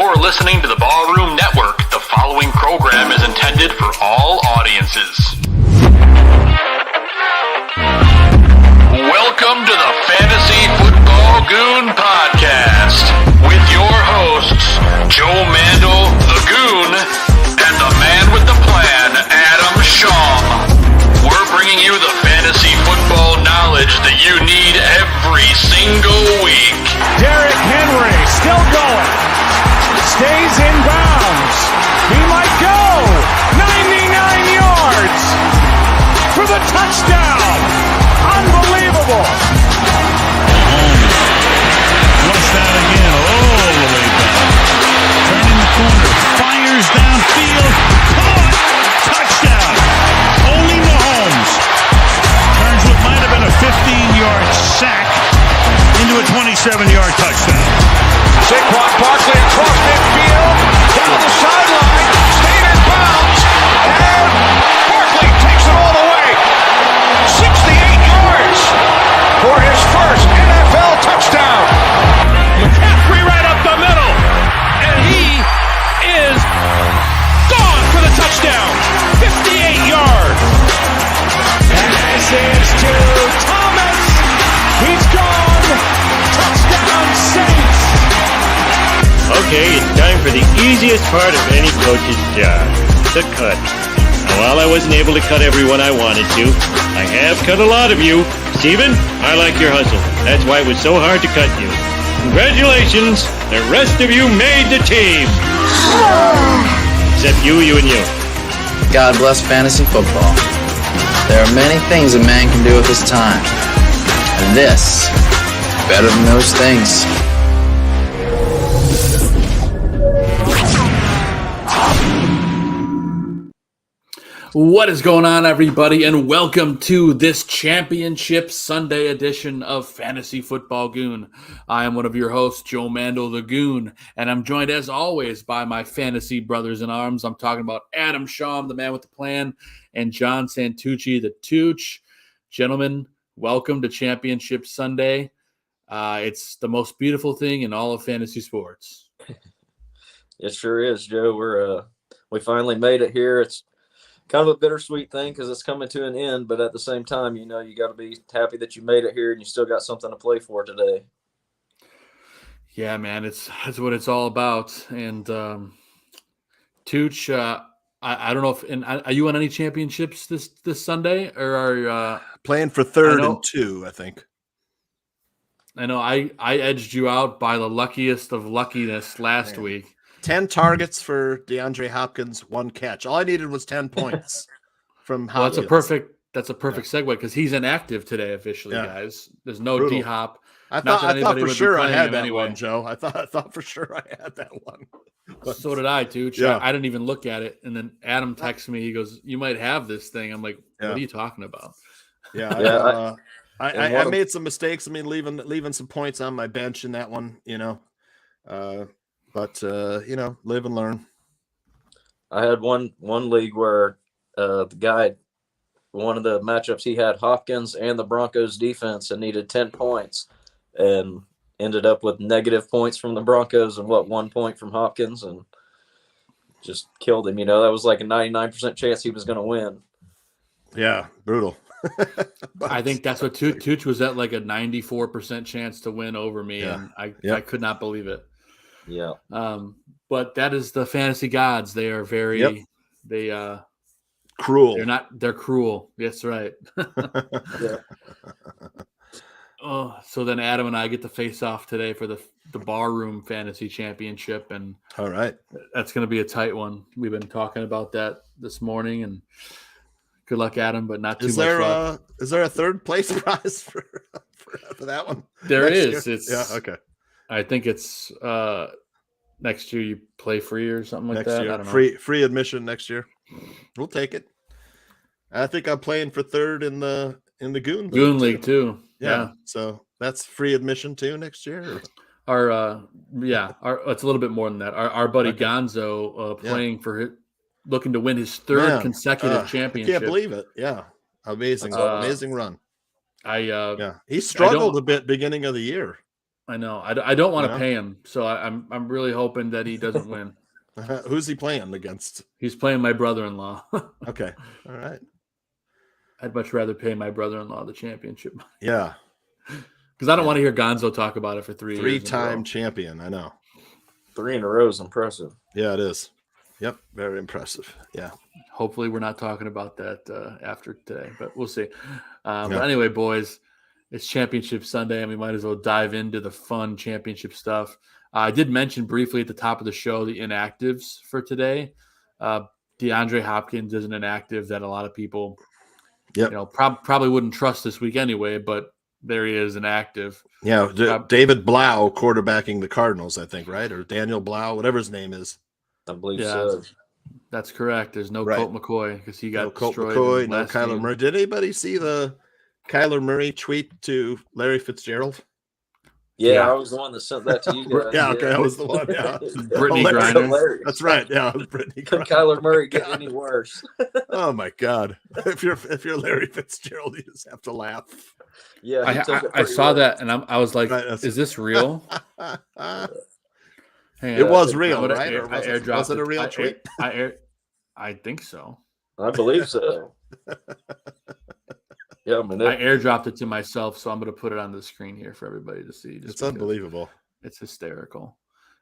You're listening to the Ballroom Network. The following program is intended for all audiences. Welcome to the Fantasy Football Goon podcast with your hosts, Joe Mandel, the Goon, and the man with the plan, Adam Schaum. We're bringing you the fantasy football knowledge that you need every single week. Derrick Henry still going. Stays in bounds. He might go. 99 yards for the touchdown. Unbelievable. Flushed out again all the way back. Turning the corner. Fires downfield. Caught. Touchdown. Only Mahomes turns what might have been a 15-yard sack into a 27-yard touchdown. Saquon Barkley across midfield, down the sideline, stayed in bounds, and Barkley takes it all the way. 68 yards for his first NFL touchdown. McCaffrey right up the middle, and he is gone for the touchdown. 58 yards. Pass is to Thomas. He's gone. Touchdown Saints. Okay, it's time for the easiest part of any coach's job, the cut. Now, while I wasn't able to cut everyone I wanted to, I have cut a lot of you. Steven, I like your hustle. That's why it was so hard to cut you. Congratulations, the rest of you made the team. Except you and you. God bless fantasy football. There are many things a man can do with his time. And this is better than those things. What is going on, everybody, and welcome to this Championship Sunday edition of Fantasy Football Goon. I am one of your hosts, Joe Mandel, the Goon, and I'm joined, as always, by my fantasy brothers in arms. I'm talking about Adam Schaum, the man with the plan, and John Santucci, the Tooch. Gentlemen, welcome to Championship Sunday. It's the most beautiful thing in all of fantasy sports. It sure is, Joe. We finally made it here. It's kind of a bittersweet thing because it's coming to an end, but at the same time, you know, you got to be happy that you made it here and you still got something to play for today. Yeah, man, that's what it's all about. And Tooch, I don't know if are you on any championships this Sunday, or are playing for third and two? I think. I know I edged you out by the luckiest of luckiness last week. 10 targets for DeAndre Hopkins, 1 catch. All I needed was 10 points from Hopkins. That's a perfect segue because he's inactive today officially, guys. There's no D-Hop. I thought for sure I had that one, Joe. I thought for sure I had that one. But, so did I, too. Yeah. I didn't even look at it. And then Adam texts me. He goes, "You might have this thing." I'm like, "What are you talking about?" Yeah. I made some mistakes. I mean, leaving some points on my bench in that one, you know. But you know, live and learn. I had one league where the guy, one of the matchups, he had Hopkins and the Broncos defense and needed 10 points and ended up with negative points from the Broncos and 1 point from Hopkins and just killed him. You know, that was like a 99% chance he was going to win. Yeah, brutal. I think that's what Tooch was at, like a 94% chance to win over me, and I could not believe it. Yeah. But that is the fantasy gods. They are very cruel. They're cruel. That's right. Yeah. So then Adam and I get to face off today for the Barroom Fantasy Championship, and all right, that's going to be a tight one. We've been talking about that this morning, and good luck, Adam, but not too much luck. Is there a third place prize for that one? There is. Year? It's okay. I think it's next year you play free or something like next that. Year. I don't know. Free admission next year. We'll take it. I think I'm playing for third in the Goon League too. Yeah. So that's free admission too next year. It's a little bit more than that. Our buddy Gonzo playing for looking to win his third consecutive championship. I can't believe it. Yeah. Amazing run. He struggled a bit beginning of the year. I know. I don't want to pay him, so I'm really hoping that he doesn't win. Who's he playing against? He's playing my brother-in-law. Okay. All right. I'd much rather pay my brother-in-law the championship. Yeah. Because I don't want to hear Gonzo talk about it for 3 years. Three-time champion. I know. 3 in a row is impressive. Yeah, it is. Yep. Very impressive. Yeah. Hopefully we're not talking about that after today, but we'll see. But anyway, boys, it's Championship Sunday, and we might as well dive into the fun championship stuff. I did mention briefly at the top of the show the inactives for today. DeAndre Hopkins is an inactive that a lot of people probably wouldn't trust this week anyway, but there he is, inactive. Yeah, David Blau quarterbacking the Cardinals, I think, right? Or Daniel Blau, whatever his name is. I believe so. That's correct. There's no Colt McCoy because he got destroyed. Colt McCoy, no Kyler Murray. Did anybody see the Kyler Murray tweet to Larry Fitzgerald? Yeah, I was the one that sent that to you guys. Yeah, okay, I was the one. Yeah, Brittany Griner. That's right. Yeah, Brittany Griner. Could Kyler Murray get any worse? Oh my God! If you're Larry Fitzgerald, you just have to laugh. Yeah, I saw that and I was like, "Is this real?" It was real, right? Was it a real tweet? I think so. I believe so. Yeah, I airdropped it to myself, so I'm going to put it on the screen here for everybody to see. It's unbelievable. It's hysterical.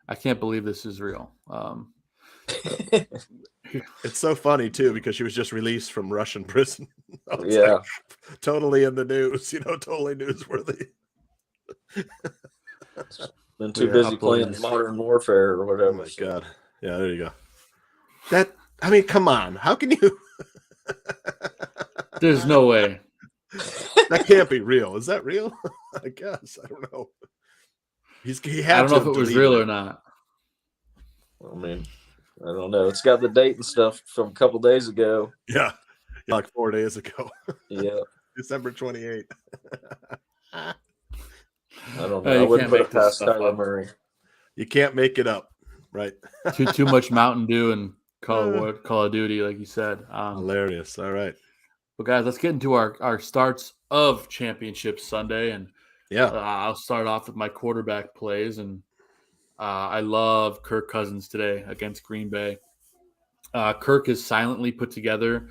I can't believe this is real. It's so funny too because she was just released from Russian prison. Yeah, totally in the news. Totally newsworthy. Been too busy playing Modern Warfare or whatever. Oh my God! Yeah, there you go. Come on. How can you? There's no way. That can't be real. Is that real? I guess. I don't know. I don't know if it was real or not. I mean, I don't know. It's got the date and stuff from a couple days ago. Yeah. Like 4 days ago. Yeah. December 28th. I don't know. I wouldn't put it past Kyler Murray. You can't make it up, right? Too much Mountain Dew and Call of Duty, like you said. Hilarious. All right. But guys, let's get into our starts of Championship Sunday, and I'll start off with my quarterback plays, and I love Kirk Cousins today against Green Bay. Kirk is silently put together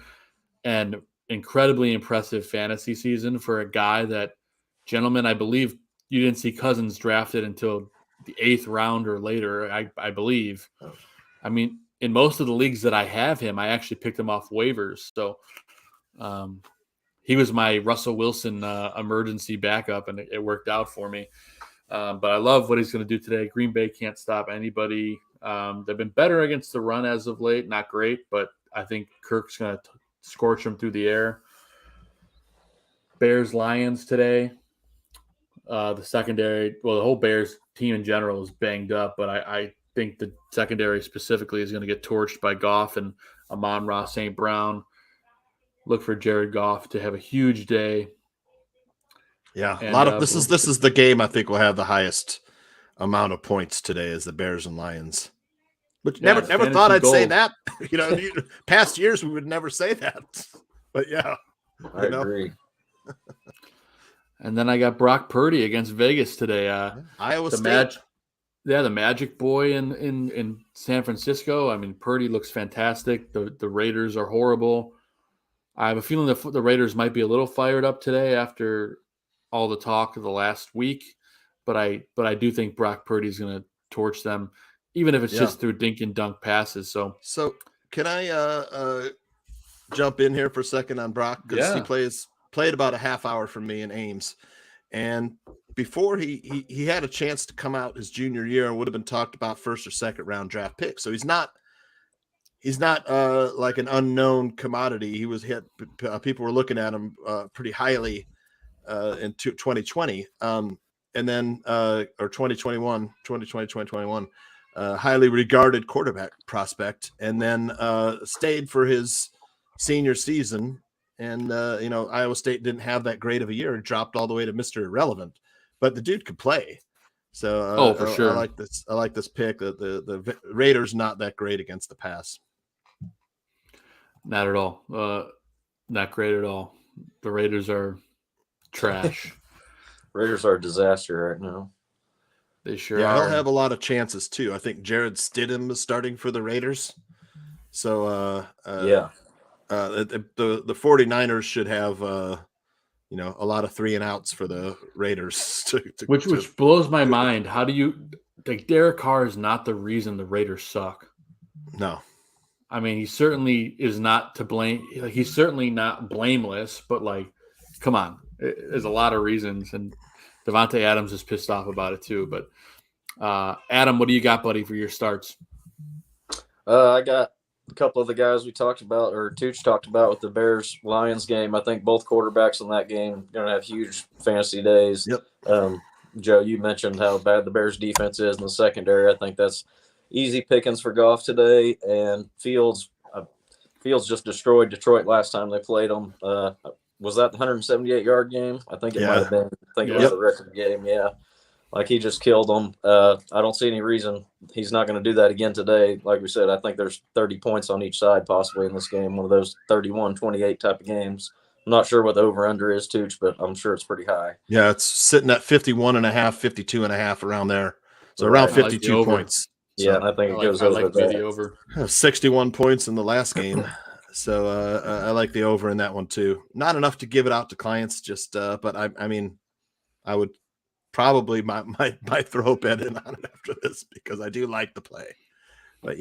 an incredibly impressive fantasy season for a guy that, gentlemen, I believe you didn't see Cousins drafted until the 8th round or later, I believe. I mean, in most of the leagues that I have him, I actually picked him off waivers, so he was my Russell Wilson emergency backup, and it worked out for me. But I love what he's going to do today. Green Bay can't stop anybody. They've been better against the run as of late. Not great, but I think Kirk's going to scorch them through the air. Bears-Lions today. The secondary, the whole Bears team in general is banged up, but I think the secondary specifically is going to get torched by Goff and Amon-Ra St. Brown. Look for Jared Goff to have a huge day. Yeah, a lot of this is the game I think will have the highest amount of points today is the Bears and Lions. But never thought I'd say that. Past years we would never say that. But yeah, I agree. And then I got Brock Purdy against Vegas today. Iowa State. The Magic boy in San Francisco. I mean, Purdy looks fantastic. The Raiders are horrible. I have a feeling the Raiders might be a little fired up today after all the talk of the last week, but I do think Brock Purdy's going to torch them, even if it's just through dink and dunk passes. So can I jump in here for a second on Brock because he played about a half hour from me in Ames, and before he had a chance to come out his junior year and would have been talked about first or second round draft pick. So he's not like an unknown commodity. He was hit. People were looking at him pretty highly in 2020, and then or 2021, highly regarded quarterback prospect, and then stayed for his senior season. And Iowa State didn't have that great of a year. Dropped all the way to Mr. Irrelevant, but the dude could play. So for sure, I like this. I like this pick. The Raiders not that great against the pass. Not at all. Not great at all. The Raiders are trash. Raiders are a disaster right now. They sure Yeah, are. he'll have a lot of chances too. I think Jared Stidham is starting for the Raiders. So the 49ers should have a lot of 3 and outs for the Raiders Which blows my mind. How do you like Derek Carr is not the reason the Raiders suck. No. I mean, he certainly is not to blame. Like, he's certainly not blameless, but like, come on, there's a lot of reasons, and Devontae Adams is pissed off about it too. But Adam, what do you got, buddy, for your starts? I got a couple of the guys we talked about, or Tooch talked about with the Bears-Lions game. I think both quarterbacks in that game are going to have huge fantasy days. Yep. Joe, you mentioned how bad the Bears defense is in the secondary. I think that's easy pickings for Goff today. And Fields just destroyed Detroit last time they played them. Was that the 178-yard game? I think it might have been. I think it was the record game, yeah. Like, he just killed them. I don't see any reason he's not going to do that again today. Like we said, I think there's 30 points on each side possibly in this game, one of those 31-28 type of games. I'm not sure what the over-under is, Tooch, but I'm sure it's pretty high. Yeah, it's sitting at 51.5, 52.5 around there. So around 52 points. So Yeah, and I think it goes over the over. 61 points in the last game. So I like the over in that one too. Not enough to give it out to clients, just but I mean, I would probably might throw a bet in on it after this because I do like the play. But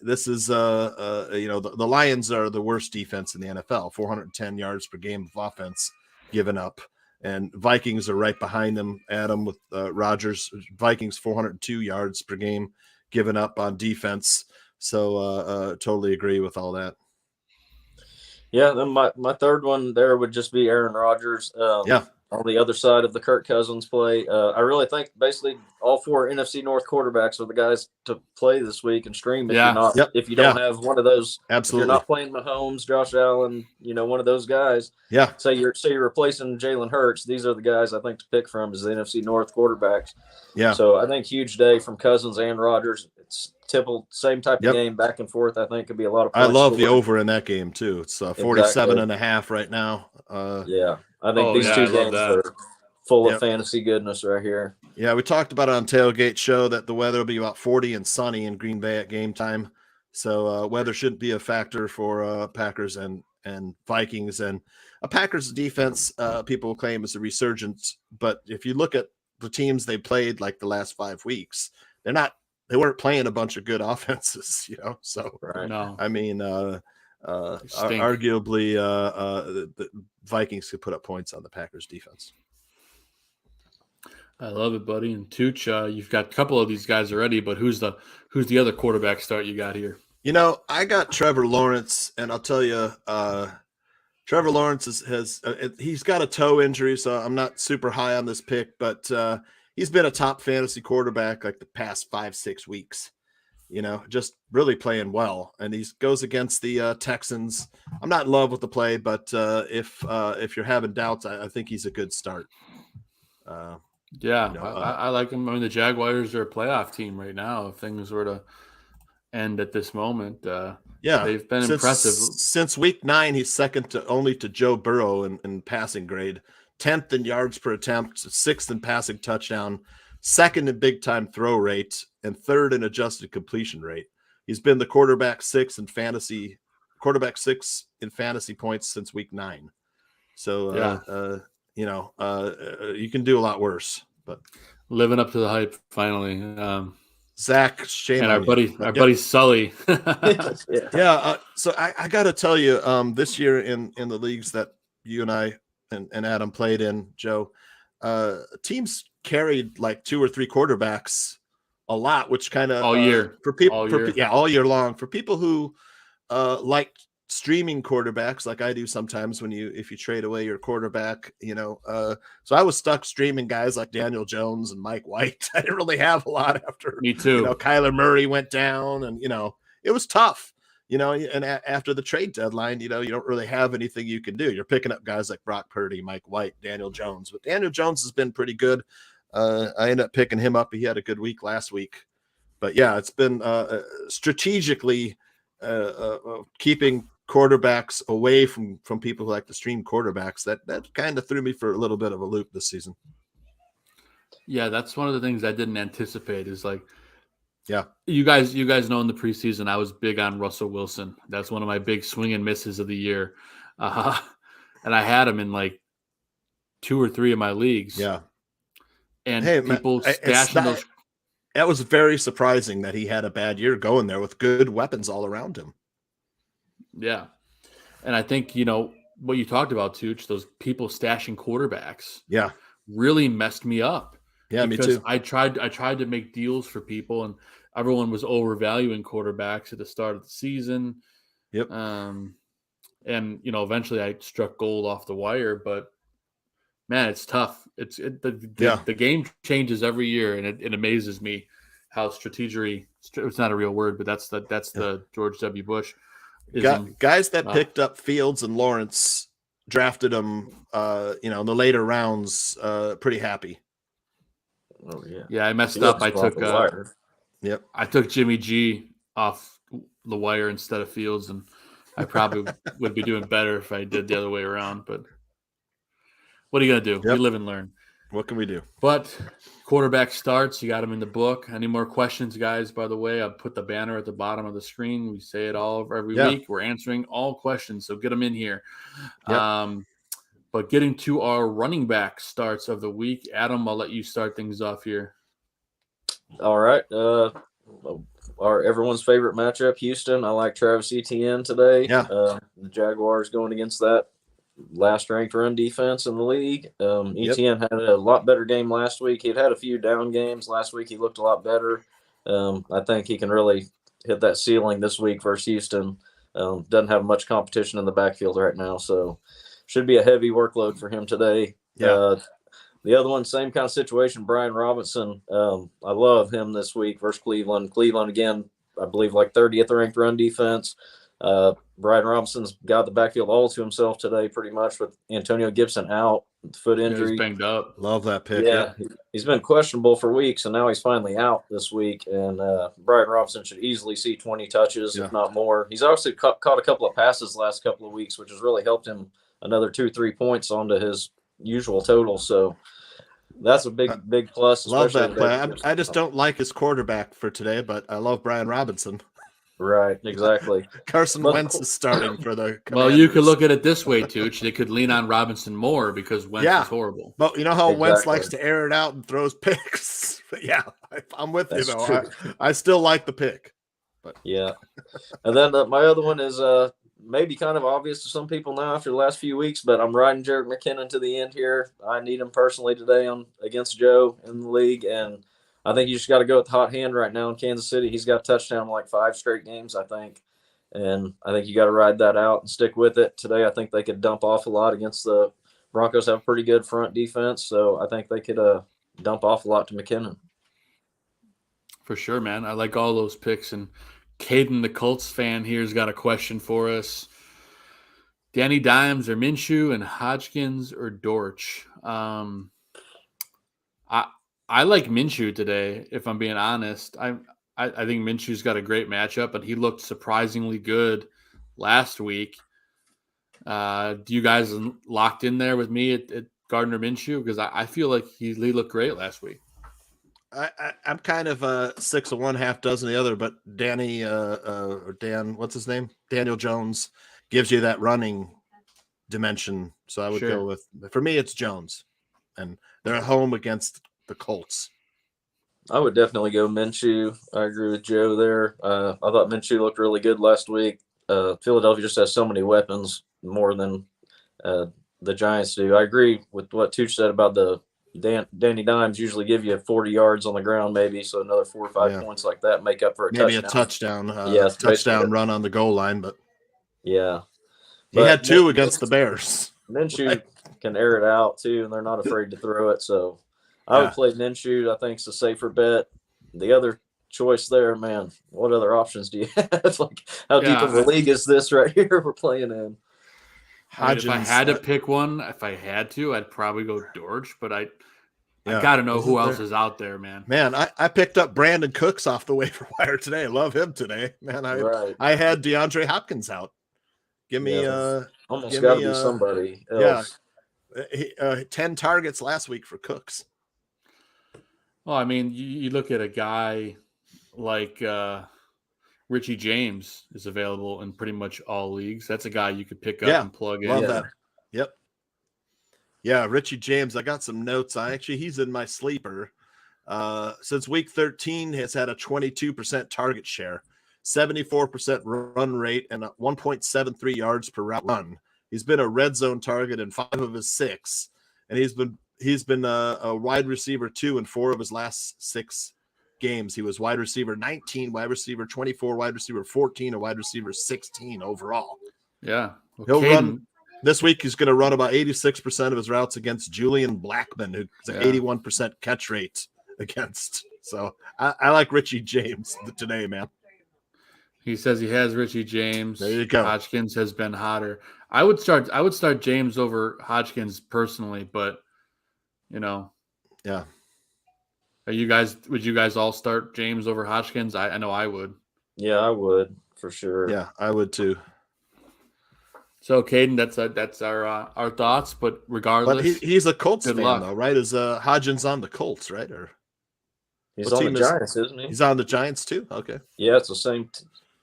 this is the Lions are the worst defense in the NFL, 410 yards per game of offense given up, and Vikings are right behind them. Adam with Rodgers, Vikings 402 yards per game given up on defense. So totally agree with all that. Yeah, then my third one there would just be Aaron Rodgers. On the other side of the Kirk Cousins play. I really think basically all 4 NFC North quarterbacks are the guys to play this week and stream if you don't have one of those. Absolutely. If you're not playing Mahomes, Josh Allen, one of those guys. Yeah. Say you're replacing Jalen Hurts. These are the guys I think to pick from as the NFC North quarterbacks. Yeah. So I think huge day from Cousins and Rodgers. It's typical, same type of game back and forth. I think could be a lot of points. I love the over in that game too. It's 47.5 right now. I think these two games are full of fantasy goodness right here. Yeah, we talked about it on Tailgate Show that the weather will be about 40 and sunny in Green Bay at game time. So weather shouldn't be a factor for Packers and Vikings. And a Packers defense, people claim is a resurgence. But if you look at the teams they played like the last 5 weeks, they weren't playing a bunch of good offenses, So I mean, arguably the Vikings could put up points on the Packers defense. I love it, buddy. And Tooch, you've got a couple of these guys already, but who's the other quarterback start you got here? I got Trevor Lawrence, and I'll tell you, Trevor Lawrence he's got a toe injury, so I'm not super high on this pick, but he's been a top fantasy quarterback like the past 5-6 weeks. Just really playing well, and he goes against the Texans. I'm not in love with the play, but if you're having doubts, I think he's a good start. I like him. I mean, the Jaguars are a playoff team right now. If things were to end at this moment, they've been impressive. Since week 9, he's second only to Joe Burrow in passing grade, 10th in yards per attempt, 6th in passing touchdown, 2nd in big time throw rate, and 3rd in adjusted completion rate. He's been the quarterback 6 in fantasy points since week 9. So you can do a lot worse, but living up to the hype finally. Zach, shame and on our buddy Sully. So I got to tell you, this year in the leagues that you and I and Adam played in, Joe, teams carried like 2 or 3 quarterbacks a lot, which kind of all year for people, all year long for people who like streaming quarterbacks like I do sometimes if you trade away your quarterback, so I was stuck streaming guys like Daniel Jones and Mike White. I didn't really have a lot after me too. Kyler Murray went down, and it was tough, and after the trade deadline, you don't really have anything you can do. You're picking up guys like Brock Purdy, Mike White, Daniel Jones, but Daniel Jones has been pretty good. I ended up picking him up. He had a good week last week, but it's been strategically keeping quarterbacks away from people who like to stream quarterbacks. That kind of threw me for a little bit of a loop this season. Yeah, that's one of the things I didn't anticipate is like, Yeah. you guys know in the preseason I was big on Russell Wilson. That's one of my big swing and misses of the year. And I had him in like 2 or 3 of my leagues. Yeah. And Hey, people man, stashing those. That was very surprising that he had a bad year going there with good weapons all around him. Yeah. And I think, what you talked about, Tooch, those people stashing quarterbacks. Yeah. Really messed me up. Yeah, because me too. I tried to make deals for people, and everyone was overvaluing quarterbacks at the start of the season. Yep. And eventually I struck gold off the wire, but man, it's tough. The game changes every year, and it amazes me how strategery. It's not a real word, but that's the George W. Bush. Guys that picked up Fields and Lawrence drafted them, in the later rounds, pretty happy. Oh yeah. Yeah, I messed up. I took Yep. I took Jimmy G off the wire instead of Fields, and I probably would be doing better if I did the other way around. But what are you gonna do? Yep. We live and learn. What can we do? But quarterback starts. You got them in the book. Any more questions, guys? By the way, I put the banner at the bottom of the screen. We say it all every week. We're answering all questions, so get them in here. Yep. But getting to our running back starts of the week, Adam, I'll let you start things off here. All right. Our everyone's favorite matchup, Houston. I like Travis Etienne today. Yeah. The Jaguars going against that last ranked run defense in the league. Etienne had a lot better game last week. He'd had a few down games last week. He looked a lot better. I think he can really hit that ceiling this week versus Houston. Doesn't have much competition in the backfield right now, so should be a heavy workload for him today. Yeah. The other one, same kind of situation, Brian Robinson. I love him this week versus Cleveland. Cleveland, again, I believe like 30th ranked run defense. Brian Robinson's got the backfield all to himself today pretty much with Antonio Gibson out, foot injury. He's banged up. Love that pick. Yeah, he's been questionable for weeks, and now he's finally out this week. And Brian Robinson should easily see 20 touches, if not more. He's obviously caught a couple of passes the last couple of weeks, which has really helped him another 2-3 points onto his usual total. So that's a big plus. Love that play. I just don't like his quarterback for today, but I love Brian Robinson. Right, exactly. Carson Wentz is starting for the Commanders. Well, you could look at it this way, Tooch. They could lean on Robinson more because Wentz is horrible. But you know how Wentz likes to air it out and throws picks? But yeah, I'm with you, though. I still like the pick. But yeah. And then my other one is maybe kind of obvious to some people now after the last few weeks, but I'm riding Jerick McKinnon to the end here. I need him personally today against Joe in the league, and I think you just got to go with the hot hand right now in Kansas City. He's got a touchdown in like 5 straight games, I think. And I think you got to ride that out and stick with it. Today, I think they could dump off a lot against the Broncos. Have a pretty good front defense, so I think they could dump off a lot to McKinnon. For sure, man. I like all those picks. And Caden, the Colts fan here, has got a question for us. Danny Dimes or Minshew, and Hodgkins or Dortch? I like Minshew today, if I'm being honest. I think Minshew's got a great matchup, and he looked surprisingly good last week. Do you guys locked in there with me at Gardner Minshew? Because I feel like he looked great last week. I'm kind of 6 of one, half dozen of the other, but Danny or Dan, what's his name? Daniel Jones gives you that running dimension. So I would go with, for me, it's Jones, and they're at home against the Colts. I would definitely go Minshew. I agree with Joe there. I thought Minshew looked really good last week. Philadelphia just has so many weapons, more than the Giants do. I agree with what Tooch said about the Danny Dimes usually give you 40 yards on the ground, maybe, so another 4 or 5 points like that make up for maybe touchdown. A touchdown run on the goal line, but he had 2 against the Bears. Minshew can air it out too, and they're not afraid to throw it. So I would play Minshew. I think it's a safer bet. The other choice there, man, what other options do you have? Like, how deep of a league is this right here we're playing in? If I had to pick one, I'd probably go Dortch, but I got to know who else is out there, man. Man, I picked up Brandon Cooks off the waiver wire today. I love him today. Man, I had DeAndre Hopkins out. Give me almost got to be somebody else. 10 targets last week for Cooks. Well, I mean, you look at a guy like Richie James is available in pretty much all leagues. That's a guy you could pick up and plug in. Love that. Yep. Yeah, Richie James. I got some notes. He's in my sleeper. Since week 13, has had a 22% target share, 74% run rate, and a 1.73 yards per route run. He's been a red zone target in 5 of his 6, and he's been a wide receiver 2 in 4 of his last 6 games. He was wide receiver 19, wide receiver 24, wide receiver 14, and wide receiver 16 overall. Yeah. Well, He'll run this week. He's going to run about 86% of his routes against Julian Blackman, who's an 81% catch rate against. So I like Richie James today, man. He says he has Richie James. There you go. Hodgkins has been hotter. I would start James over Hodgkins personally, but yeah. Would you guys all start James over Hodgkins? I know I would. Yeah, I would for sure. Yeah, I would too. So, Caden, that's our thoughts. But regardless, but he's a Colts fan luck. though, right? Is Hodgins on the Colts, right? Or he's on the Giants, isn't he? He's on the Giants too. Okay. Yeah, it's the same.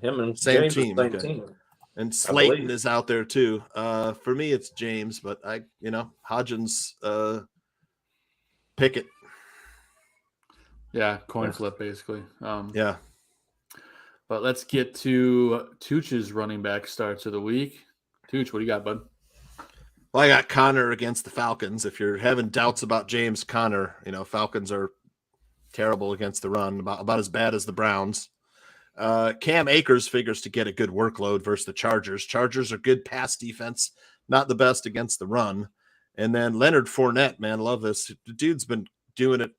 Him and same James team. Same team. And Slayton is out there too. For me, it's James, but Hodgins, Pickett. Yeah, coin flip basically. Yeah. But let's get to Tooch's running back starts of the week. Tooch, what do you got, bud? Well, I got Connor against the Falcons. If you're having doubts about James Conner, Falcons are terrible against the run, about as bad as the Browns. Cam Akers figures to get a good workload versus the Chargers. Chargers are good pass defense, not the best against the run. And then Leonard Fournette, man, love this. The dude's been doing it,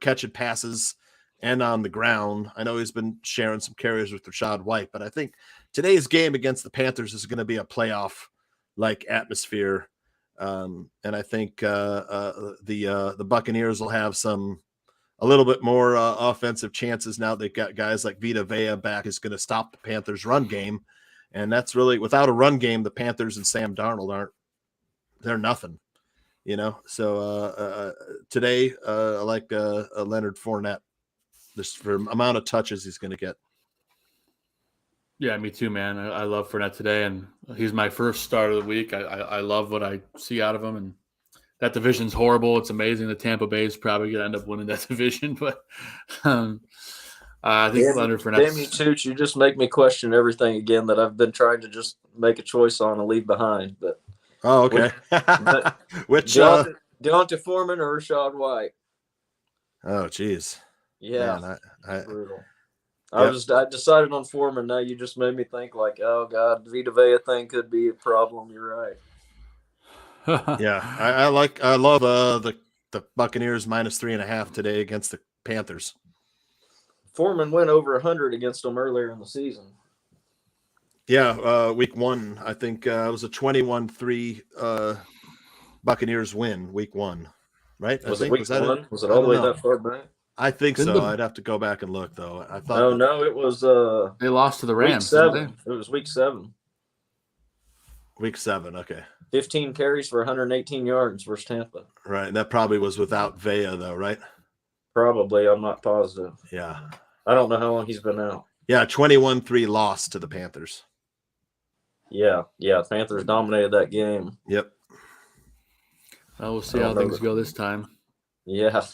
catching passes and on the ground. I know he's been sharing some carries with Rachaad White, but I think today's game against the Panthers is going to be a playoff-like atmosphere. And I think the Buccaneers will have a little bit more offensive chances now. They've got guys like Vita Vea back is going to stop the Panthers' run game. And that's really, without a run game, the Panthers and Sam Darnold they're nothing, So today, I like Leonard Fournette, just for amount of touches he's going to get. Yeah, me too, man. I love Fournette today, and he's my first start of the week. I love what I see out of him, and that division's horrible. It's amazing that Tampa Bay is probably going to end up winning that division, but I think Leonard Fournette. Damn you, Tooch, you just make me question everything again that I've been trying to just make a choice on and leave behind. But okay. Which Deontay Foreman or Rachaad White? Oh, geez. Yeah, man, brutal. I decided on Foreman. Now you just made me think like, oh God, Vita Vea thing could be a problem. You're right. Yeah, I love the Buccaneers -3.5 today against the Panthers. Foreman went over 100 against them earlier in the season. Yeah, week 1, I think it was a 21-3 Buccaneers win week 1, right? Was it week 1? Was it all the way that far back? I think so. I'd have to go back and look though. I thought. No, it was. They lost to the Rams. Week 7. It was week 7. Week 7. Okay. 15 carries for 118 yards versus Tampa. Right, and that probably was without Vea though, right? Probably. I'm not positive. Yeah. I don't know how long he's been out. Yeah, 21-3 loss to the Panthers. Yeah. Panthers dominated that game. Yep. Well, we'll see how things go this time. Yeah.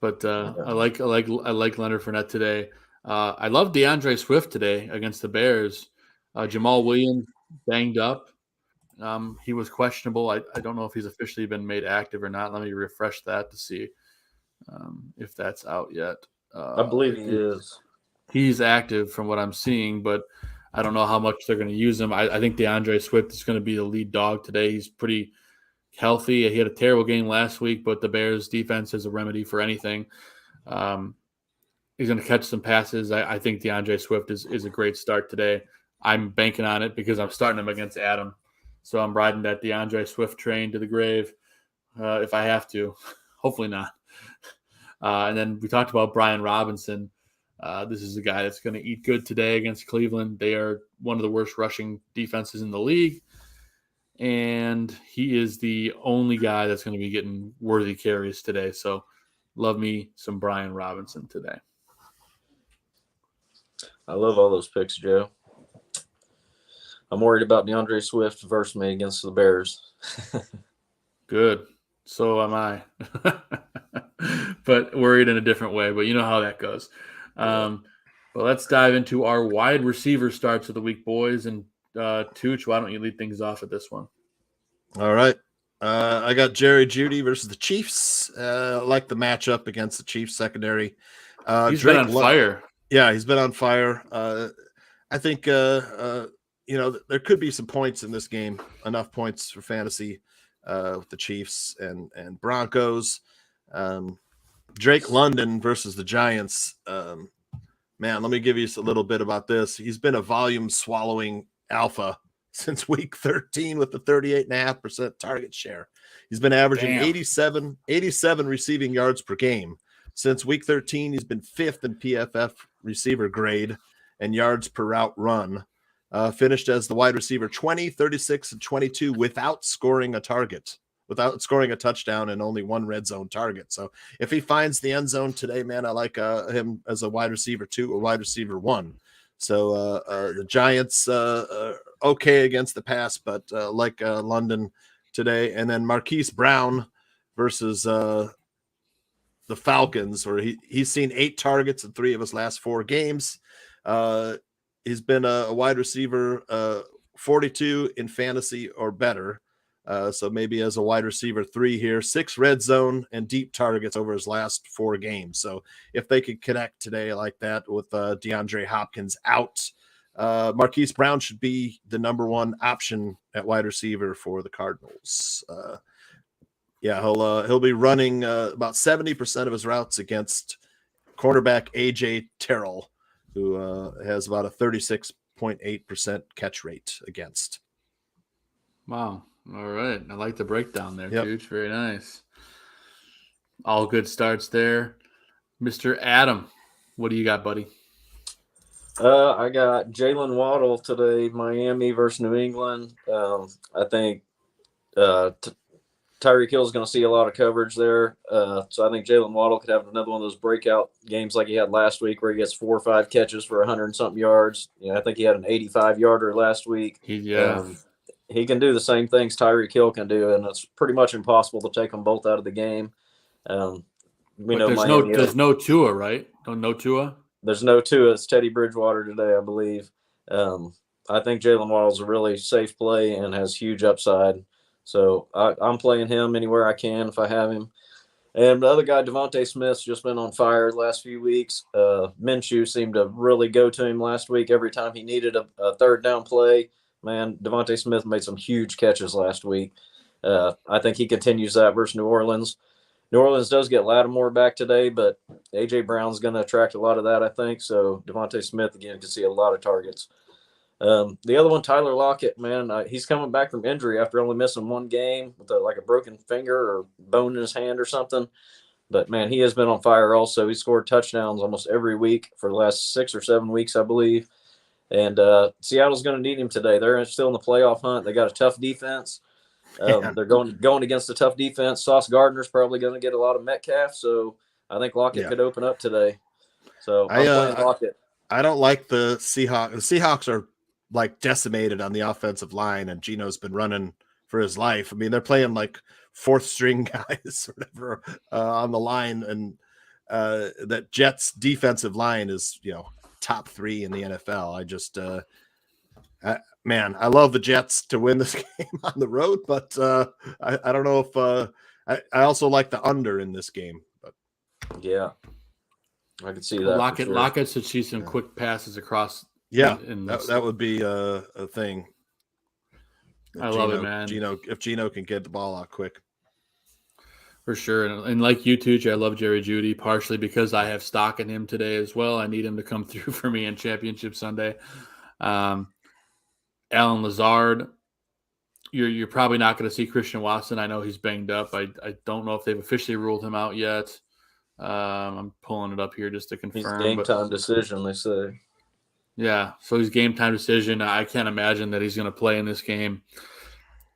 But I like Leonard Fournette today. I love DeAndre Swift today against the Bears. Jamal Williams banged up. He was questionable. I don't know if he's officially been made active or not. Let me refresh that to see if that's out yet. I believe he is. He's active from what I'm seeing, but I don't know how much they're going to use him. I think DeAndre Swift is going to be the lead dog today. He's pretty healthy. He had a terrible game last week, but the Bears defense is a remedy for anything. He's going to catch some passes. I think DeAndre Swift is a great start today. I'm banking on it because I'm starting him against Adam. So I'm riding that DeAndre Swift train to the grave if I have to. Hopefully not. And then we talked about Brian Robinson. This is a guy that's going to eat good today against Cleveland. They are one of the worst rushing defenses in the league. And he is the only guy that's going to be getting worthy carries today. So love me some Brian Robinson today. I love all those picks, Joe. I'm worried about DeAndre Swift versus me against the Bears. Good. So am I. But worried in a different way. But you know how that goes. But let's dive into our wide receiver starts of the week, boys. And Tooch, why don't you lead things off at this one? All right. I got Jerry Jeudy versus the Chiefs. I like the matchup against the Chiefs secondary. He's been on fire. Yeah, he's been on fire. I think there could be some points in this game, enough points for fantasy with the Chiefs and Broncos. Drake London versus the Giants. Man, let me give you a little bit about this. He's been a volume swallowing alpha since week 13 with the 38.5% target share. He's been averaging 87 receiving yards per game. Since week 13, he's been 5th in PFF receiver grade and yards per route run. Finished as the wide receiver 20, 36, and 22 without scoring a touchdown and only one red zone target. So if he finds the end zone today, man, I like him as a wide receiver 2 or wide receiver 1. So the Giants okay against the pass, but like London today. And then Marquise Brown versus the Falcons, where he's seen 8 targets in 3 of his last 4 games. He's been a wide receiver 42 in fantasy or better. So maybe as a wide receiver 3 here, 6 red zone and deep targets over his last 4 games. So if they could connect today like that with DeAndre Hopkins out, Marquise Brown should be the number 1 option at wide receiver for the Cardinals. He'll be running about 70% of his routes against quarterback AJ Terrell, who has about a 36.8% catch rate against. Wow. All right. I like the breakdown there, Yep. Tooch. Very nice. All good starts there. Mr. Adam, what do you got, buddy? I got Jalen Waddle today, Miami versus New England. I think Tyreek Hill is going to see a lot of coverage there. So I think Jalen Waddle could have another one of those breakout games like he had last week where he gets 4 or 5 catches for 100-something yards. I think he had an 85-yarder last week. He can do the same things Tyreek Hill can do, and it's pretty much impossible to take them both out of the game. There's no Tua, right? No Tua? There's no Tua. It's Teddy Bridgewater today, I believe. I think Jalen Waddle's a really safe play and has huge upside. So I'm playing him anywhere I can if I have him. And the other guy, Devontae Smith's just been on fire the last few weeks. Minshew seemed to really go to him last week every time he needed a third down play. Man, Devontae Smith made some huge catches last week. I think he continues that versus New Orleans. New Orleans does get Lattimore back today, but A.J. Brown's going to attract a lot of that, I think. So Devontae Smith, again, can see a lot of targets. The other one, Tyler Lockett, man, he's coming back from injury after only missing 1 game with a broken finger or bone in his hand or something. But, man, he has been on fire also. He scored touchdowns almost every week for the last 6 or 7 weeks, I believe. And Seattle's going to need him today. They're still in the playoff hunt. They got a tough defense. They're going against a tough defense. Sauce Gardner's probably going to get a lot of Metcalf, so I think Lockett could open up today. So I'm playing Lockett. I don't like the Seahawks. The Seahawks are like decimated on the offensive line, and Geno's been running for his life. I mean, they're playing like 4th string guys or whatever on the line, and that Jets defensive line is top 3 in the NFL. I just I love the Jets to win this game on the road, but I don't know if I also like the under in this game. But yeah, I can see that. Lockett should see some quick passes across. Yeah, that would be a thing. Love it, man. If Geno can get the ball out quick. For sure. And like you too, I love Jerry Jeudy, partially because I have stock in him today as well. I need him to come through for me in Championship Sunday. Alan Lazard, you're probably not going to see Christian Watson. I know he's banged up. I don't know if they've officially ruled him out yet. I'm pulling it up here just to confirm. He's game time decision, they say. Yeah, so he's game time decision. I can't imagine that he's going to play in this game.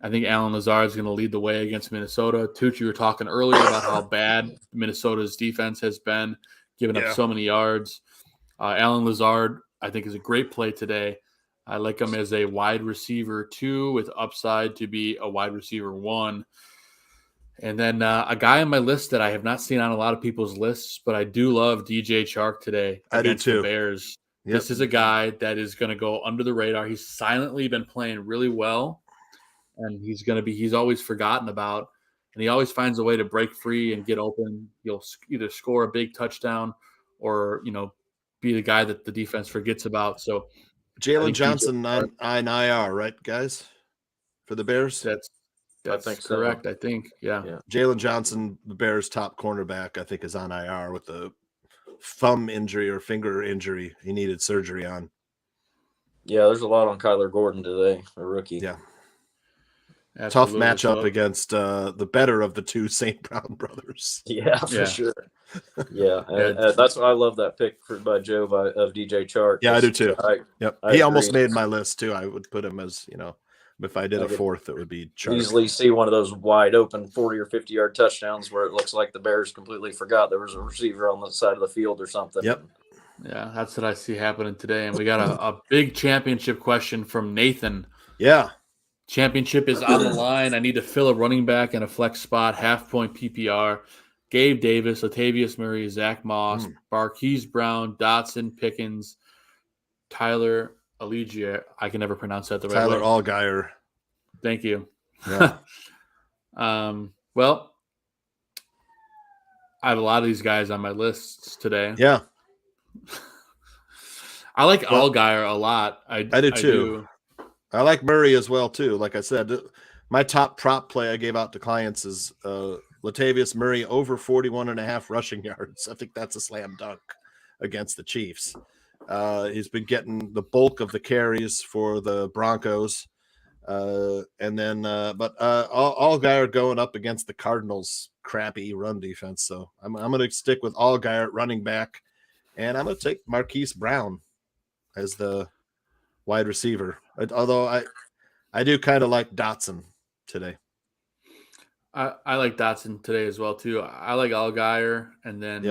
I think Alan Lazard is going to lead the way against Minnesota. Tucci, you were talking earlier about how bad Minnesota's defense has been, giving up so many yards. Alan Lazard, I think, is a great play today. I like him as a wide receiver 2 with upside to be a wide receiver 1. And then a guy on my list that I have not seen on a lot of people's lists, but I do love DJ Chark today against the Bears. Yep. This is a guy that is going to go under the radar. He's silently been playing really well, and he's always forgotten about, and he always finds a way to break free and get open. He'll either score a big touchdown or, be the guy that the defense forgets about. So Jalen Johnson on IR, right, guys, for the Bears? That's correct, I think. Yeah. Jalen Johnson, the Bears' top cornerback, I think, is on IR with a thumb injury or finger injury he needed surgery on. Yeah, there's a lot on Kyler Gordon today, a rookie. Yeah. Absolutely. Tough matchup against the better of the two St. Brown brothers. Yeah, for sure. Yeah, that's why I love that pick by Joe of DJ Chark. Yeah, I do too. I he almost made my list too. I would put him as, if I did a fourth, it would be Chark. Easily see one of those wide open 40 or 50 yard touchdowns where it looks like the Bears completely forgot there was a receiver on the side of the field or something. Yep. Yeah, that's what I see happening today. And we got a big championship question from Nathan. Yeah. Championship is on the line. I need to fill a running back in a flex spot, half-point PPR. Gabe Davis, Latavius Murray, Zach Moss, Marquise Brown, Dotson, Pickens, Tyler Allegier. I can never pronounce that the right way. Tyler Allgeier. Thank you. Yeah. Well, I have a lot of these guys on my lists today. Yeah. I like Allgeier a lot. I do too. I like Murray as well too. Like I said, my top prop play I gave out to clients is Latavius Murray over 41.5 rushing yards. I think that's a slam dunk against the Chiefs. He's been getting the bulk of the carries for the Broncos. But Allgeier going up against the Cardinals' crappy run defense. So I'm going to stick with Allgeier at running back, and I'm going to take Marquise Brown as the wide receiver. Although I do kind of like Dotson today. I like Dotson today as well too. I like Allgeier, and then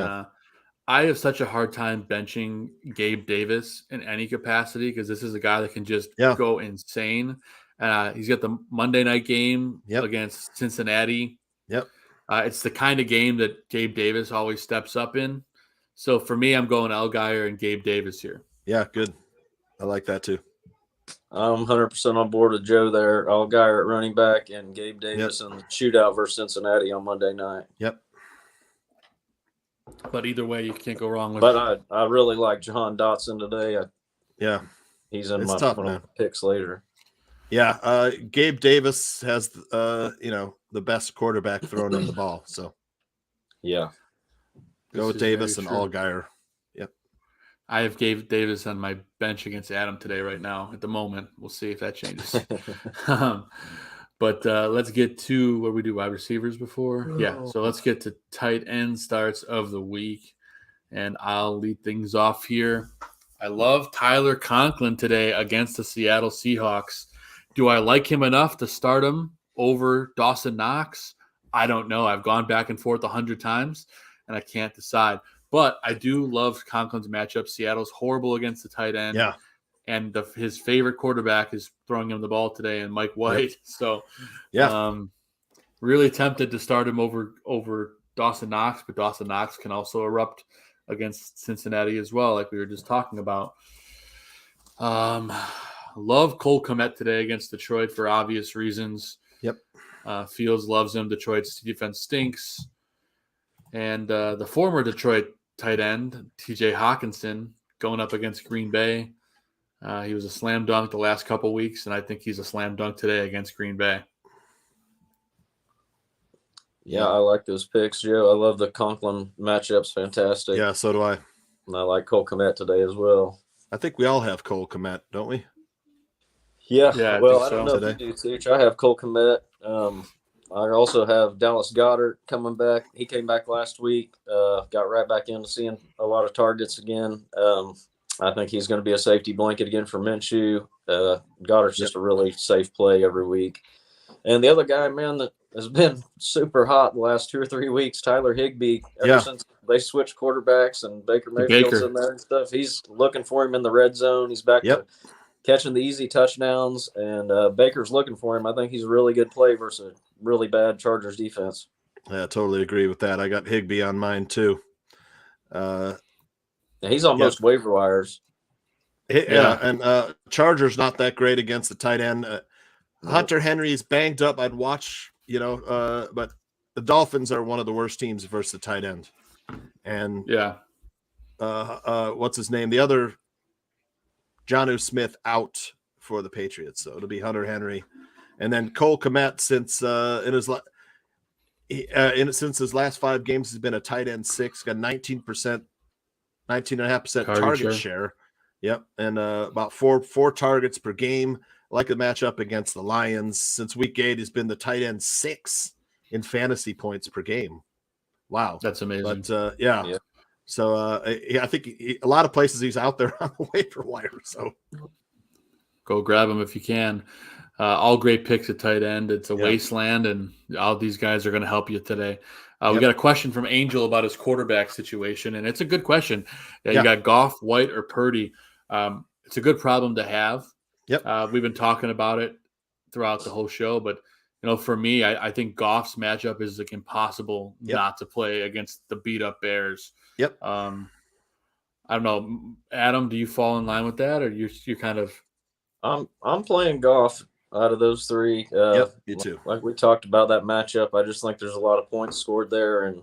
I have such a hard time benching Gabe Davis in any capacity because this is a guy that can just go insane. He's got the Monday night game against Cincinnati. Yep. It's the kind of game that Gabe Davis always steps up in. So for me, I'm going Allgeier and Gabe Davis here. Yeah, good. I like that too. I'm 100% on board with Joe there. Allgeier at running back and Gabe Davis in the shootout versus Cincinnati on Monday night. Yep. But either way, you can't go wrong with. But I really like Jahan Dotson today. He's in my picks later. Yeah, Gabe Davis has the best quarterback throwing in the ball. So yeah, go with Davis and Allgeier. Yep. I have Gabe Davis on my bench against Adam today right now at the moment. We'll see if that changes. But let's get to what we do wide receivers before. Yeah, so let's get to tight end starts of the week. And I'll lead things off here. I love Tyler Conklin today against the Seattle Seahawks. Do I like him enough to start him over Dawson Knox? I don't know. I've gone back and forth 100 times, and I can't decide. But I do love Conklin's matchup. Seattle's horrible against the tight end. Yeah. And his favorite quarterback is throwing him the ball today, and Mike White. So, really tempted to start him over Dawson Knox, but Dawson Knox can also erupt against Cincinnati as well, like we were just talking about. Love Cole Kmet today against Detroit for obvious reasons. Yep. Fields loves him. Detroit's defense stinks. And the former Detroit tight end, TJ Hawkinson, going up against Green Bay. He was a slam dunk the last couple weeks, and I think he's a slam dunk today against Green Bay. Yeah, I like those picks, Joe. I love the Conklin matchups. Fantastic. Yeah, so do I. And I like Cole Kmet today as well. I think we all have Cole Kmet, don't we? Yeah, well, I don't know if you do, Tooch. I have Cole Kmet. I also have Dallas Goedert coming back. He came back last week, got right back into seeing a lot of targets again. I think he's going to be a safety blanket again for Minshew. Goddard's just a really safe play every week. And the other guy, man, that has been super hot the last 2 or 3 weeks, Tyler Higbee, ever since they switched quarterbacks and Baker Mayfield's in there and stuff, he's looking for him in the red zone. He's back to catching the easy touchdowns, and Baker's looking for him. I think he's a really good play versus a really bad Chargers defense. Yeah, I totally agree with that. I got Higbee on mine too. He's on most waiver wires. And Chargers not that great against the tight end. Hunter Henry's banged up. I'd watch, but the Dolphins are one of the worst teams versus the tight end. And what's his name? The other Jonnu Smith out for the Patriots, so it'll be Hunter Henry, and then Cole Kmet since his last 5 games has been a tight end 6, got 19.5% target share. Yep, and about four targets per game. I like the matchup against the Lions. Since week 8, he's been the tight end 6 in fantasy points per game. Wow, that's amazing. But so I think a lot of places he's out there on the waiver wire. So go grab him if you can. All great picks at tight end. It's a wasteland, and all these guys are going to help you today. We got a question from Angel about his quarterback situation, and it's a good question. You got Goff, White, or Purdy. It's a good problem to have. We've been talking about it throughout the whole show, but for me, I think Goff's matchup is like impossible not to play against the beat up Bears. I don't know, Adam, do you fall in line with that, or you kind of? I'm playing Goff out of those 3. You too. Like we talked about that matchup, I just think there's a lot of points scored there, and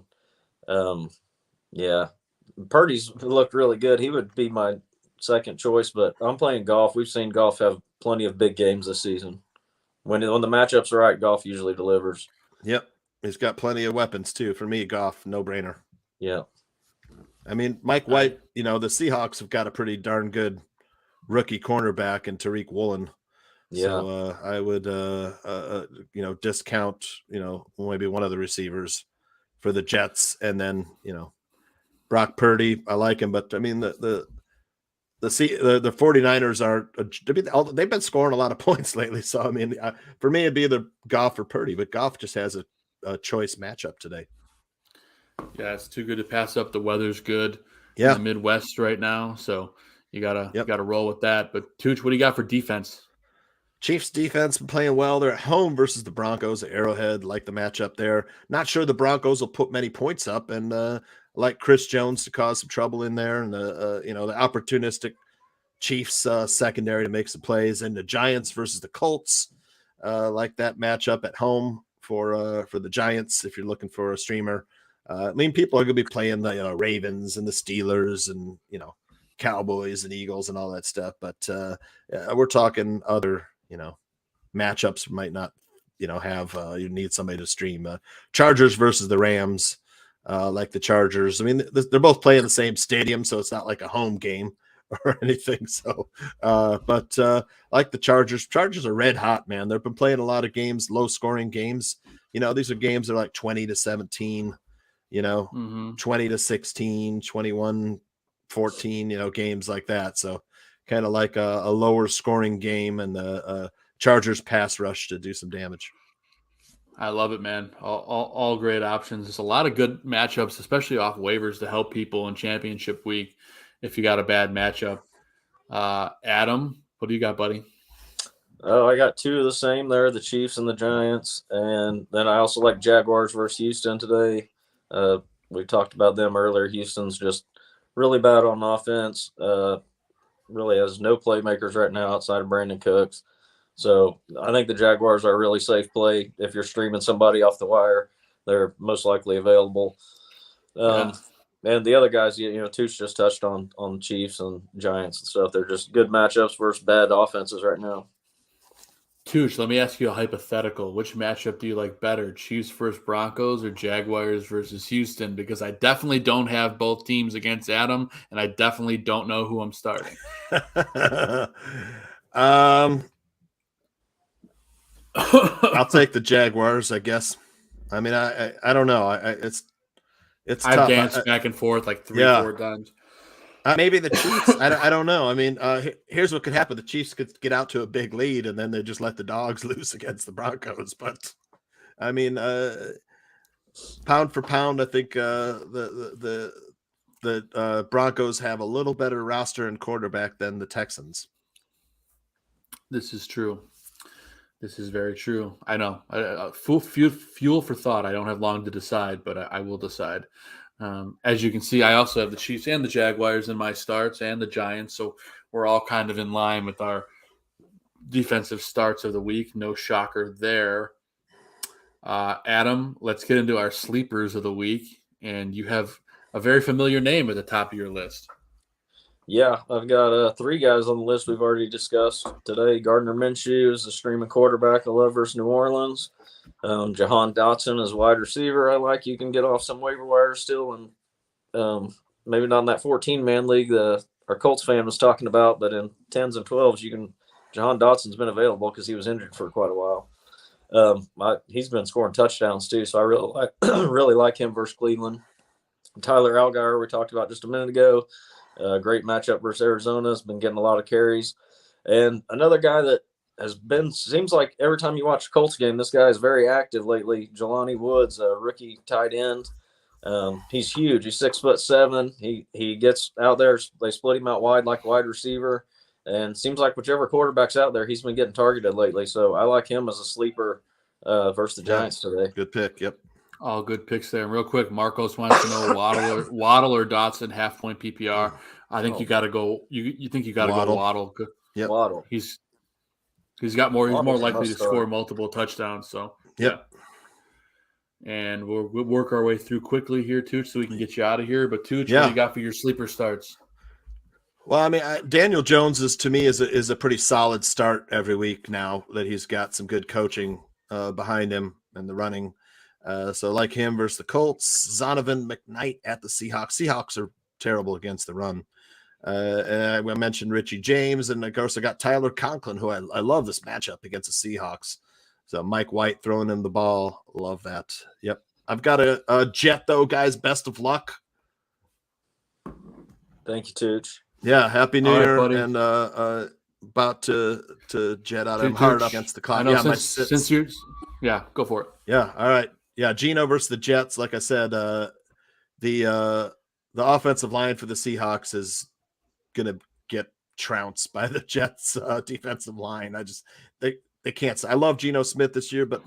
Purdy's looked really good. He would be my second choice, but I'm playing Goff. We've seen Goff have plenty of big games this season. When the matchups are right, Goff usually delivers. He's got plenty of weapons too. For me, Goff, no brainer. I mean, Mike White, the Seahawks have got a pretty darn good rookie cornerback in Tariq Woolen. So I would discount maybe one of the receivers for the Jets, and then Brock Purdy, I like him, but I mean the 49ers they've been scoring a lot of points lately. So I mean, for me it'd be either Goff or Purdy, but Goff just has a choice matchup today. Yeah, it's too good to pass up. The weather's good in the Midwest right now, so you gotta roll with that. But Tooch, what do you got for defense? Chiefs defense been playing well. They're at home versus the Broncos at Arrowhead. Like the matchup there. Not sure the Broncos will put many points up, and like Chris Jones to cause some trouble in there, and the opportunistic Chiefs secondary to make some plays, and the Giants versus the Colts. Like that matchup at home for the Giants if you're looking for a streamer. I mean, people are going to be playing the Ravens and the Steelers and Cowboys and Eagles and all that stuff, but we're talking other matchups might not have you need somebody to stream. Chargers versus the Rams, like the Chargers. I mean, they're both playing the same stadium, so it's not like a home game or anything. So, but like the Chargers are red hot, man. They've been playing a lot of games, low scoring games. These are games that are like 20-17. 20-16, 21-14, games like that. So kind of like a lower scoring game, and the Chargers pass rush to do some damage. I love it, man. All great options. There's a lot of good matchups, especially off waivers, to help people in championship week if you got a bad matchup. Adam, what do you got, buddy? Oh, I got 2 of the same there, the Chiefs and the Giants. And then I also like Jaguars versus Houston today. We talked about them earlier. Houston's just really bad on offense. Really has no playmakers right now outside of Brandon Cooks. So I think the Jaguars are a really safe play. If you're streaming somebody off the wire, they're most likely available. And the other guys, Tooch just touched on Chiefs and Giants and stuff. They're just good matchups versus bad offenses right now. Tooch, let me ask you a hypothetical. Which matchup do you like better, Chiefs versus Broncos or Jaguars versus Houston? Because I definitely don't have both teams against Adam, and I definitely don't know who I'm starting. I'll take the Jaguars, I guess. I mean, I don't know. It's I've tough. danced back and forth like 3-4 times. Maybe the Chiefs. I don't know. I mean, here's what could happen: the Chiefs could get out to a big lead, and then they just let the dogs loose against the Broncos. But I mean, pound for pound, I think the Broncos have a little better roster and quarterback than the Texans. This is true. This is very true. I know. Fuel for thought. I don't have long to decide, but I will decide. As you can see, I also have the Chiefs and the Jaguars in my starts and the Giants. So we're all kind of in line with our defensive starts of the week. No shocker there. Adam, let's get into our sleepers of the week. And you have a very familiar name at the top of your list. Yeah, I've got 3 guys on the list we've already discussed today. Gardner Minshew is the streaming quarterback I love versus New Orleans. Jahan Dotson is wide receiver. I like. You can get off some waiver wires still, and maybe not in that 14-man league our Colts fan was talking about, but in 10s and 12s, Jahan Dotson's been available because he was injured for quite a while. He's been scoring touchdowns too, so I really like him versus Cleveland. Tyler Algier, we talked about just a minute ago. Great matchup versus Arizona. Has been getting a lot of carries. And another guy that seems like every time you watch a Colts game, this guy is very active lately. Jelani Woods, a rookie tight end. He's huge. He's 6'7". He gets out there. They split him out wide like a wide receiver. And seems like whichever quarterback's out there, he's been getting targeted lately. So I like him as a sleeper versus the Giants today. Good pick. Yep. All good picks there. And real quick, Marcos wants to know Waddle or Dotson, half-point PPR. I think you got to go. You think you got to go Waddle? Yep. Waddle. He's got more. He's more likely to score multiple touchdowns. So yeah. And we'll work our way through quickly here, Tooch, so we can get you out of here. But Tooch, what do you got for your sleeper starts? Well, I mean, Daniel Jones is a pretty solid start every week now that he's got some good coaching behind him and the running. So like him versus the Colts. Zonovan McKnight at the Seahawks. Seahawks are terrible against the run. And I mentioned Richie James, and of course I got Tyler Conklin, who I love this matchup against the Seahawks. So Mike White throwing him the ball. Love that. Yep. I've got a Jet though, guys. Best of luck. Thank you, Tooch. Yeah. Happy New Year, buddy. and about to jet out. I'm hard up against the clock. I know, since you're, go for it. Yeah. All right. Yeah. Geno versus the Jets. Like I said, the offensive line for the Seahawks is going to get trounced by the Jets defensive line. They can't. I love Geno Smith this year, but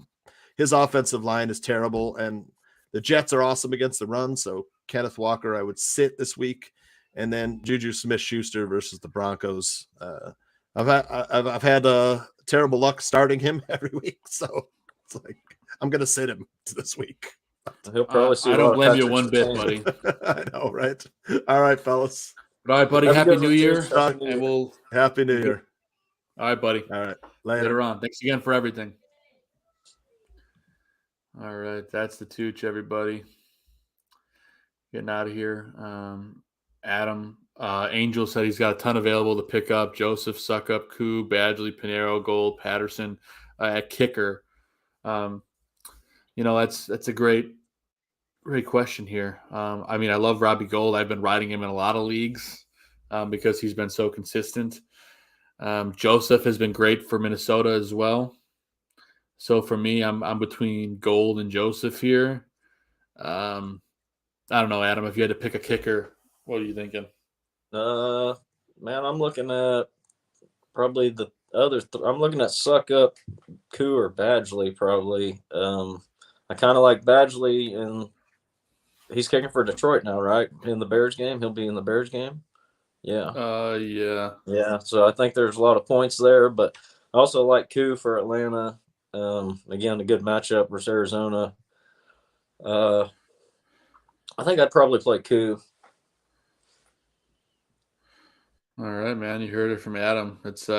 his offensive line is terrible, and the Jets are awesome against the run. So Kenneth Walker, I would sit this week, and then Juju Smith-Schuster versus the Broncos. I've had terrible luck starting him every week, so it's like I'm gonna sit him this week. He'll probably see. I don't blame you one bit, buddy. I know, right? All right, fellas. All right, buddy. Happy New Year. Happy New Year. All right, buddy. All right. Later on. Thanks again for everything. All right. That's the Tooch, everybody. Getting out of here. Adam, Angel said he's got a ton available to pick up. Joseph, Suckup, Koo, Badgley, Pinero, Gold, Patterson at kicker. That's a great question here. I mean, I love Robbie Gold. I've been riding him in a lot of leagues because he's been so consistent. Joseph has been great for Minnesota as well. So for me, I'm between Gold and Joseph here. I don't know, Adam, if you had to pick a kicker, what are you thinking? Man, I'm looking at probably the other. I'm looking at Suckup, Koo, or Badgley probably. I kind of like Badgley, and he's kicking for Detroit now, right? In the Bears game, he'll be in the Bears game. Yeah. Yeah. So I think there's a lot of points there, but I also like Koo for Atlanta. Again, a good matchup versus Arizona. I think I'd probably play Koo. All right, man. You heard it from Adam. It's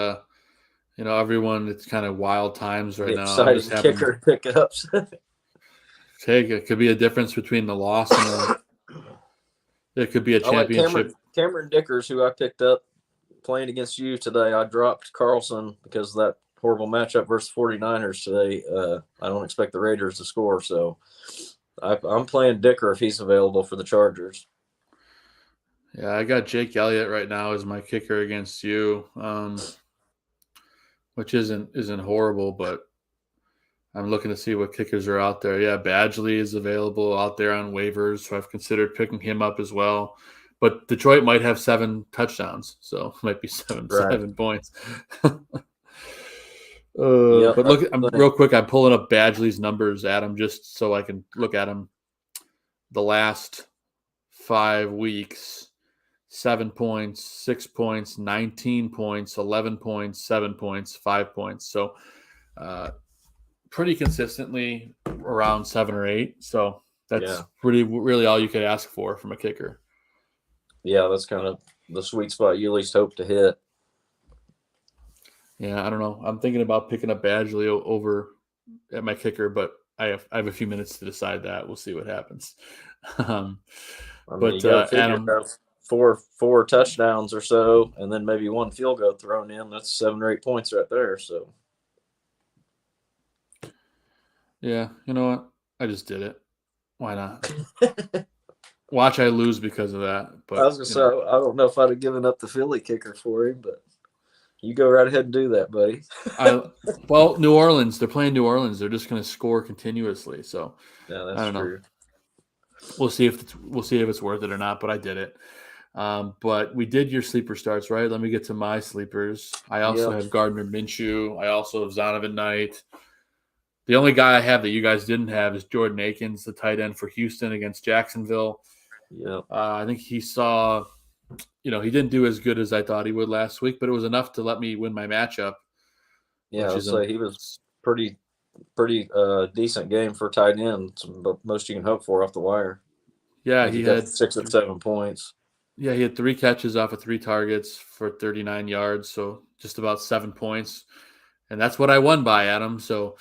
everyone. It's kind of wild times right now. Exciting kicker pickups. It could be a difference between the loss and it could be a championship. Like Cameron Dickers, who I picked up playing against you today. I dropped Carlson because of that horrible matchup versus 49ers today. I don't expect the Raiders to score, so I'm playing Dicker if he's available for the Chargers. Yeah, I got Jake Elliott right now as my kicker against you, which isn't horrible, but I'm looking to see what kickers are out there. Yeah, Badgley is available out there on waivers, so I've considered picking him up as well. But Detroit might have 7 touchdowns, so it might be seven points. But look, real quick, I'm pulling up Badgley's numbers, Adam, just so I can look at him. The last 5 weeks, 7 points, 6 points, 19 points, 11 points, 7 points, 5 points. So pretty consistently around 7 or 8. So that's really all you could ask for from a kicker. Yeah, that's kind of the sweet spot you at least hope to hit. Yeah, I don't know. I'm thinking about picking up Badgley over at my kicker, but I have a few minutes to decide that. We'll see what happens. You Adam, have four touchdowns or so, and then maybe 1 field goal thrown in. That's 7 or 8 points right there. So, yeah, you know what? I just did it. Why not? Watch I lose because of that. But I was gonna say, I don't know if I'd have given up the Philly kicker for him, but you go right ahead and do that, buddy. Well, New Orleans, they're playing New Orleans. They're just going to score continuously. So yeah, that's I don't true. know. We'll see if it's worth it or not. But I did it. But we did your sleeper starts, right? Let me get to my sleepers. I also have Gardner Minshew. I also have Zonovan Knight. The only guy I have that you guys didn't have is Jordan Akins, the tight end for Houston against Jacksonville. Yeah, I think he saw. He didn't do as good as I thought he would last week, but it was enough to let me win my matchup. Yeah, so he was pretty decent game for tight end. The most you can hope for off the wire. Yeah, he had 6 or 7 points. Yeah, he had 3 catches off of 3 targets for 39 yards, so just about 7 points. And that's what I won by, Adam. So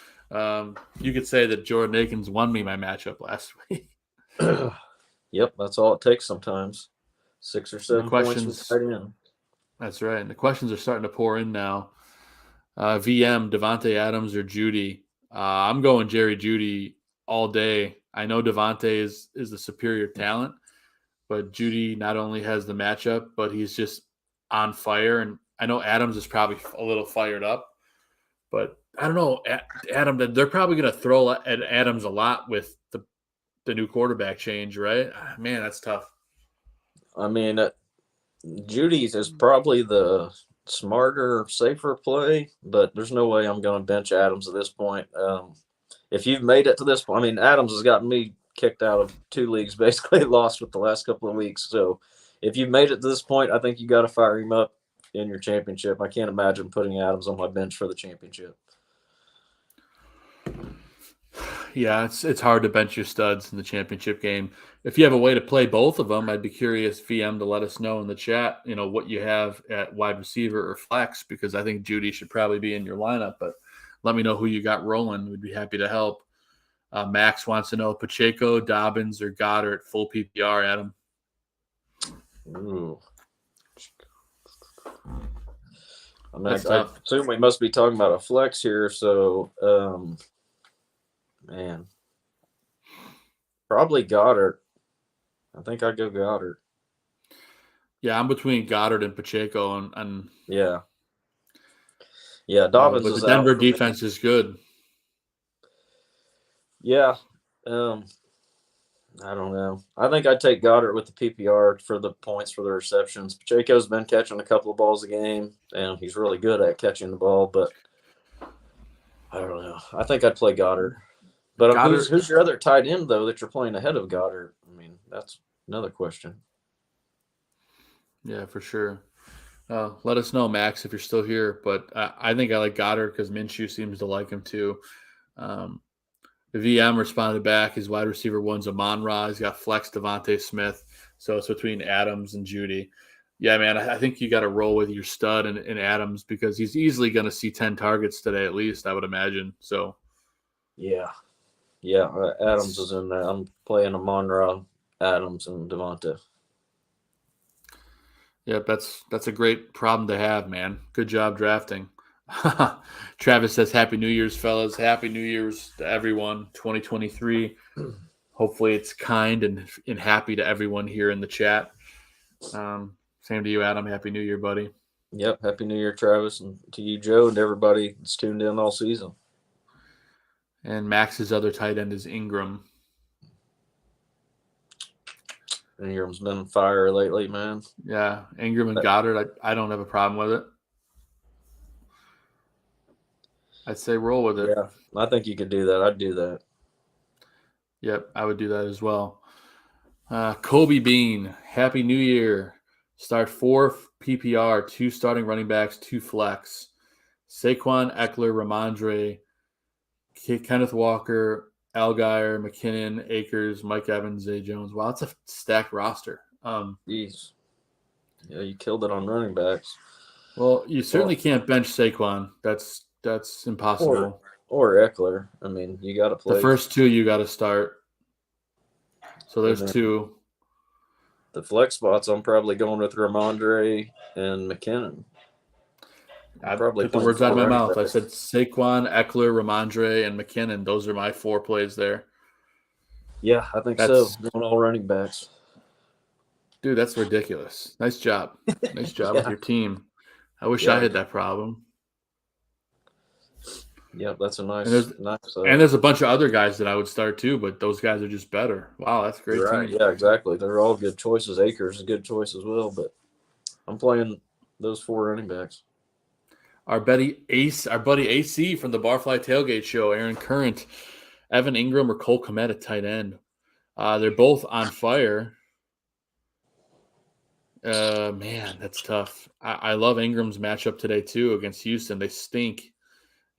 you could say that Jordan Akins won me my matchup last week. Yep, that's all it takes sometimes. 6 or 7 points with tight end. That's right. And the questions are starting to pour in now. VM, Devontae Adams or Judy? I'm going Jerry Judy all day. I know Devontae is the superior talent, but Judy not only has the matchup, but he's just on fire. And I know Adams is probably a little fired up, but I don't know, Adam, they're probably going to throw at Adams a lot with the new quarterback change, right? Man, that's tough. I mean, Judy's is probably the smarter, safer play, but there's no way I'm going to bench Adams at this point. If you've made it to this point, I mean, Adams has gotten me kicked out of 2 leagues, basically lost with the last couple of weeks. So if you've made it to this point, I think you got to fire him up in your championship. I can't imagine putting Adams on my bench for the championship. Yeah, it's hard to bench your studs in the championship game. If you have a way to play both of them, I'd be curious, VM, to let us know in the chat, what you have at wide receiver or flex, because I think Judy should probably be in your lineup. But let me know who you got rolling. We'd be happy to help. Max wants to know Pacheco, Dobbins, or Goddard full PPR, Adam. Ooh. I assume we must be talking about a flex here, so man, probably Goddard. I think I'd go Goddard. Yeah, I'm between Goddard and Pacheco, and yeah, Dobbins. But the Denver defense is good. Yeah, I don't know. I think I'd take Goddard with the PPR for the points for the receptions. Pacheco's been catching a couple of balls a game, and he's really good at catching the ball, but I don't know. I think I'd play Goddard. But who's your other tight end, though, that you're playing ahead of Goddard? I mean, that's another question. Yeah, for sure. Let us know, Max, if you're still here. But I think I like Goddard because Minshew seems to like him too. The VM responded back. His wide receiver one's Amon-Ra. He's got flex Devontae Smith. So it's between Adams and Judy. Yeah, man, I think you got to roll with your stud and Adams because he's easily going to see 10 targets today at least, I would imagine. So, yeah, Adams is in there. I'm playing Amon-Ra, Adams, and Devontae. Yeah, that's a great problem to have, man. Good job drafting. Travis says, Happy New Year's, fellas. Happy New Year's to everyone. 2023. Hopefully it's kind and happy to everyone here in the chat. Same to you, Adam. Happy New Year, buddy. Yep. Happy New Year, Travis, and to you, Joe, and everybody that's tuned in all season. And Max's other tight end is Ingram. Ingram's been on fire lately, man. Yeah, Ingram and Goddard, I don't have a problem with it. I'd say roll with it. Yeah, I think you could do that. I'd do that. Yep, I would do that as well. Kobe Bean, Happy New Year. Start 4 PPR, 2 starting running backs, 2 flex. Saquon, Eckler, Ramondre, Kenneth Walker, Algier, McKinnon, Akers, Mike Evans, Zay Jones. Wow, that's a stacked roster. Jeez. Yeah, you killed it on running backs. Well, you certainly can't bench Saquon. That's impossible. Or Eckler. I mean, you got to play. The first 2 you got to start. So there's 2. The flex spots, I'm probably going with Ramondre and McKinnon. I probably put the words out of my mouth. I said Saquon, Eckler, Ramondre, and McKinnon. Those are my 4 plays there. Yeah, I think so. Going all running backs. Dude, that's ridiculous. Nice job. Nice job with your team. I wish I had that problem. Yeah, that's a nice. And there's a bunch of other guys that I would start too, but those guys are just better. Wow, that's a great right. team. Yeah, exactly. They're all good choices. Akers is a good choice as well, but I'm playing those 4 running backs. Our buddy AC from the Barfly Tailgate Show, Aaron Current, Evan Ingram, or Cole Kmet at tight end. They're both on fire. Man, that's tough. I love Ingram's matchup today too against Houston. They stink.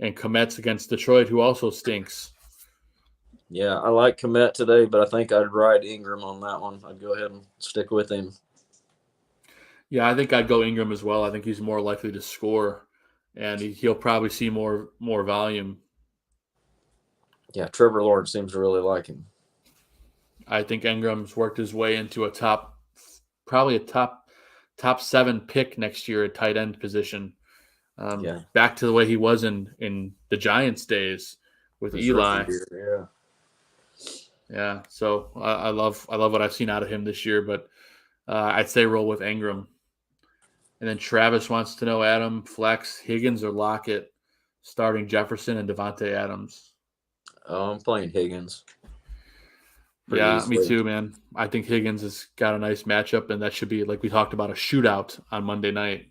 And Kmet's against Detroit, who also stinks. Yeah, I like Kmet today, but I think I'd ride Ingram on that one. I'd go ahead and stick with him. Yeah, I think I'd go Ingram as well. I think he's more likely to score, and he'll probably see more volume. Yeah, Trevor Lawrence seems to really like him. I think Ingram's worked his way into probably a top 7 pick next year at tight end position. Back to the way he was in the Giants days with Eli. Yeah. So I love what I've seen out of him this year, but I'd say roll with Ingram. And then Travis wants to know, Adam, flex, Higgins or Lockett, starting Jefferson and Devontae Adams. Oh, I'm playing Higgins. Me too, man. I think Higgins has got a nice matchup, and that should be, like we talked about, a shootout on Monday night.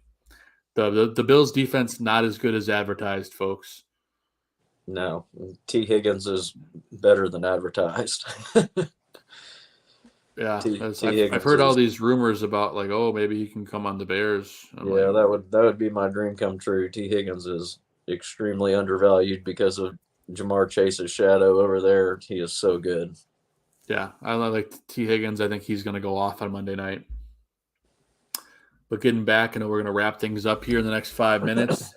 The Bills' defense not as good as advertised, folks. No, T. Higgins is better than advertised. Yeah, I've heard all these rumors about maybe he can come on the Bears. That would be my dream come true. T. Higgins is extremely undervalued because of Jamar Chase's shadow over there. He is so good. Yeah, I like T. Higgins. I think he's going to go off on Monday night. But getting back, we're going to wrap things up here in the next 5 minutes.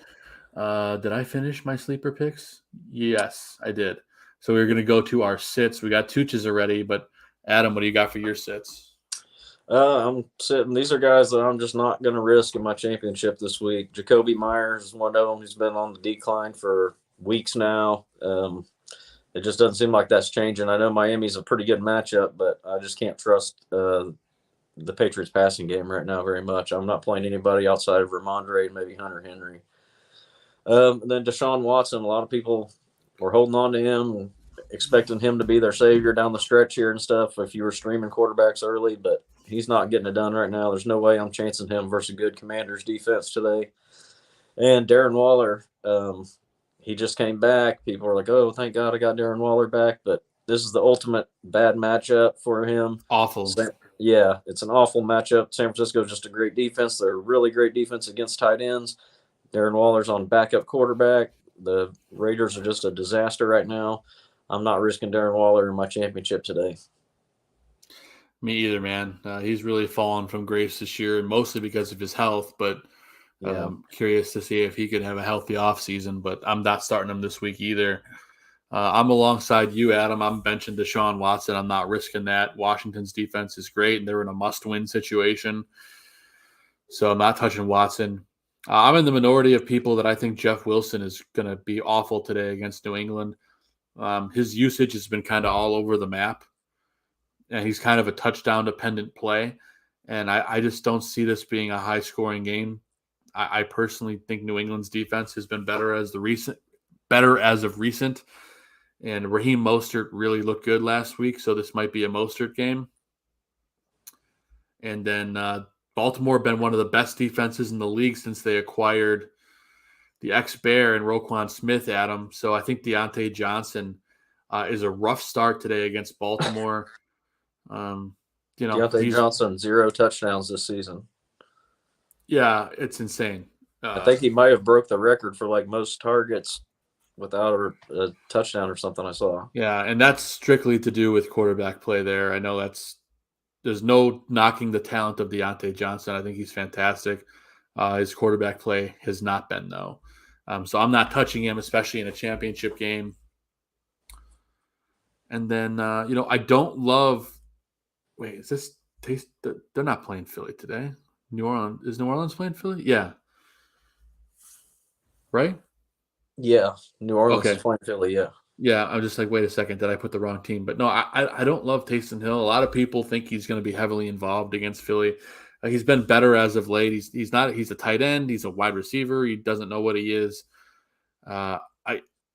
Did I finish my sleeper picks? Yes, I did. So we're going to go to our sits. We got Tooches already, but Adam, what do you got for your sits? I'm sitting. These are guys that I'm just not going to risk in my championship this week. Jacoby Myers is one of them. He's been on the decline for weeks now. It just doesn't seem like that's changing. I know Miami's a pretty good matchup, but I just can't trust the Patriots passing game right now very much. I'm not playing anybody outside of Ramondre and maybe Hunter Henry. Then Deshaun Watson, a lot of people were holding on to him and expecting him to be their savior down the stretch here and stuff if you were streaming quarterbacks early, but he's not getting it done right now. There's no way I'm chancing him versus a good Commanders defense today. And Darren Waller, he just came back. People are like, oh, thank God I got Darren Waller back, but this is the ultimate bad matchup for him. Awful. Yeah, it's an awful matchup. San Francisco's just a great defense. They're a really great defense against tight ends. Darren Waller's on backup quarterback. The Raiders are just a disaster right now. I'm not risking Darren Waller in my championship today. Me either, man. He's really fallen from grace this year, and mostly because of his health, but curious to see if he could have a healthy offseason, but I'm not starting him this week either. I'm alongside you, Adam. I'm benching Deshaun Watson. I'm not risking that. Washington's defense is great, and they're in a must-win situation. So I'm not touching Watson. I'm in the minority of people that I think Jeff Wilson is going to be awful today against New England. His usage has been kind of all over the map, and he's kind of a touchdown-dependent play. And I just don't see this being a high-scoring game. I personally think New England's defense has been better as of recent. And Raheem Mostert really looked good last week, so this might be a Mostert game. And then Baltimore been one of the best defenses in the league since they acquired the ex-Bear and Roquan Smith, Adam. So I think Deontay Johnson is a rough start today against Baltimore. Deontay Johnson, 0 touchdowns this season. Yeah, it's insane. I think he might have broke the record for like most targets without a touchdown or something I saw. Yeah, and that's strictly to do with quarterback play there. I know there's no knocking the talent of Deontay Johnson. I think he's fantastic. His quarterback play has not been, though. So I'm not touching him, especially in a championship game. And then, I don't love – wait, is this – they're not playing Philly today. New Orleans – is New Orleans playing Philly? Yeah. Right? Yeah, New Orleans is playing Philly, yeah. Yeah, I'm just like, wait a second, did I put the wrong team? But no, I don't love Taysom Hill. A lot of people think he's going to be heavily involved against Philly. He's been better as of late. He's a tight end. He's a wide receiver. He doesn't know what he is. I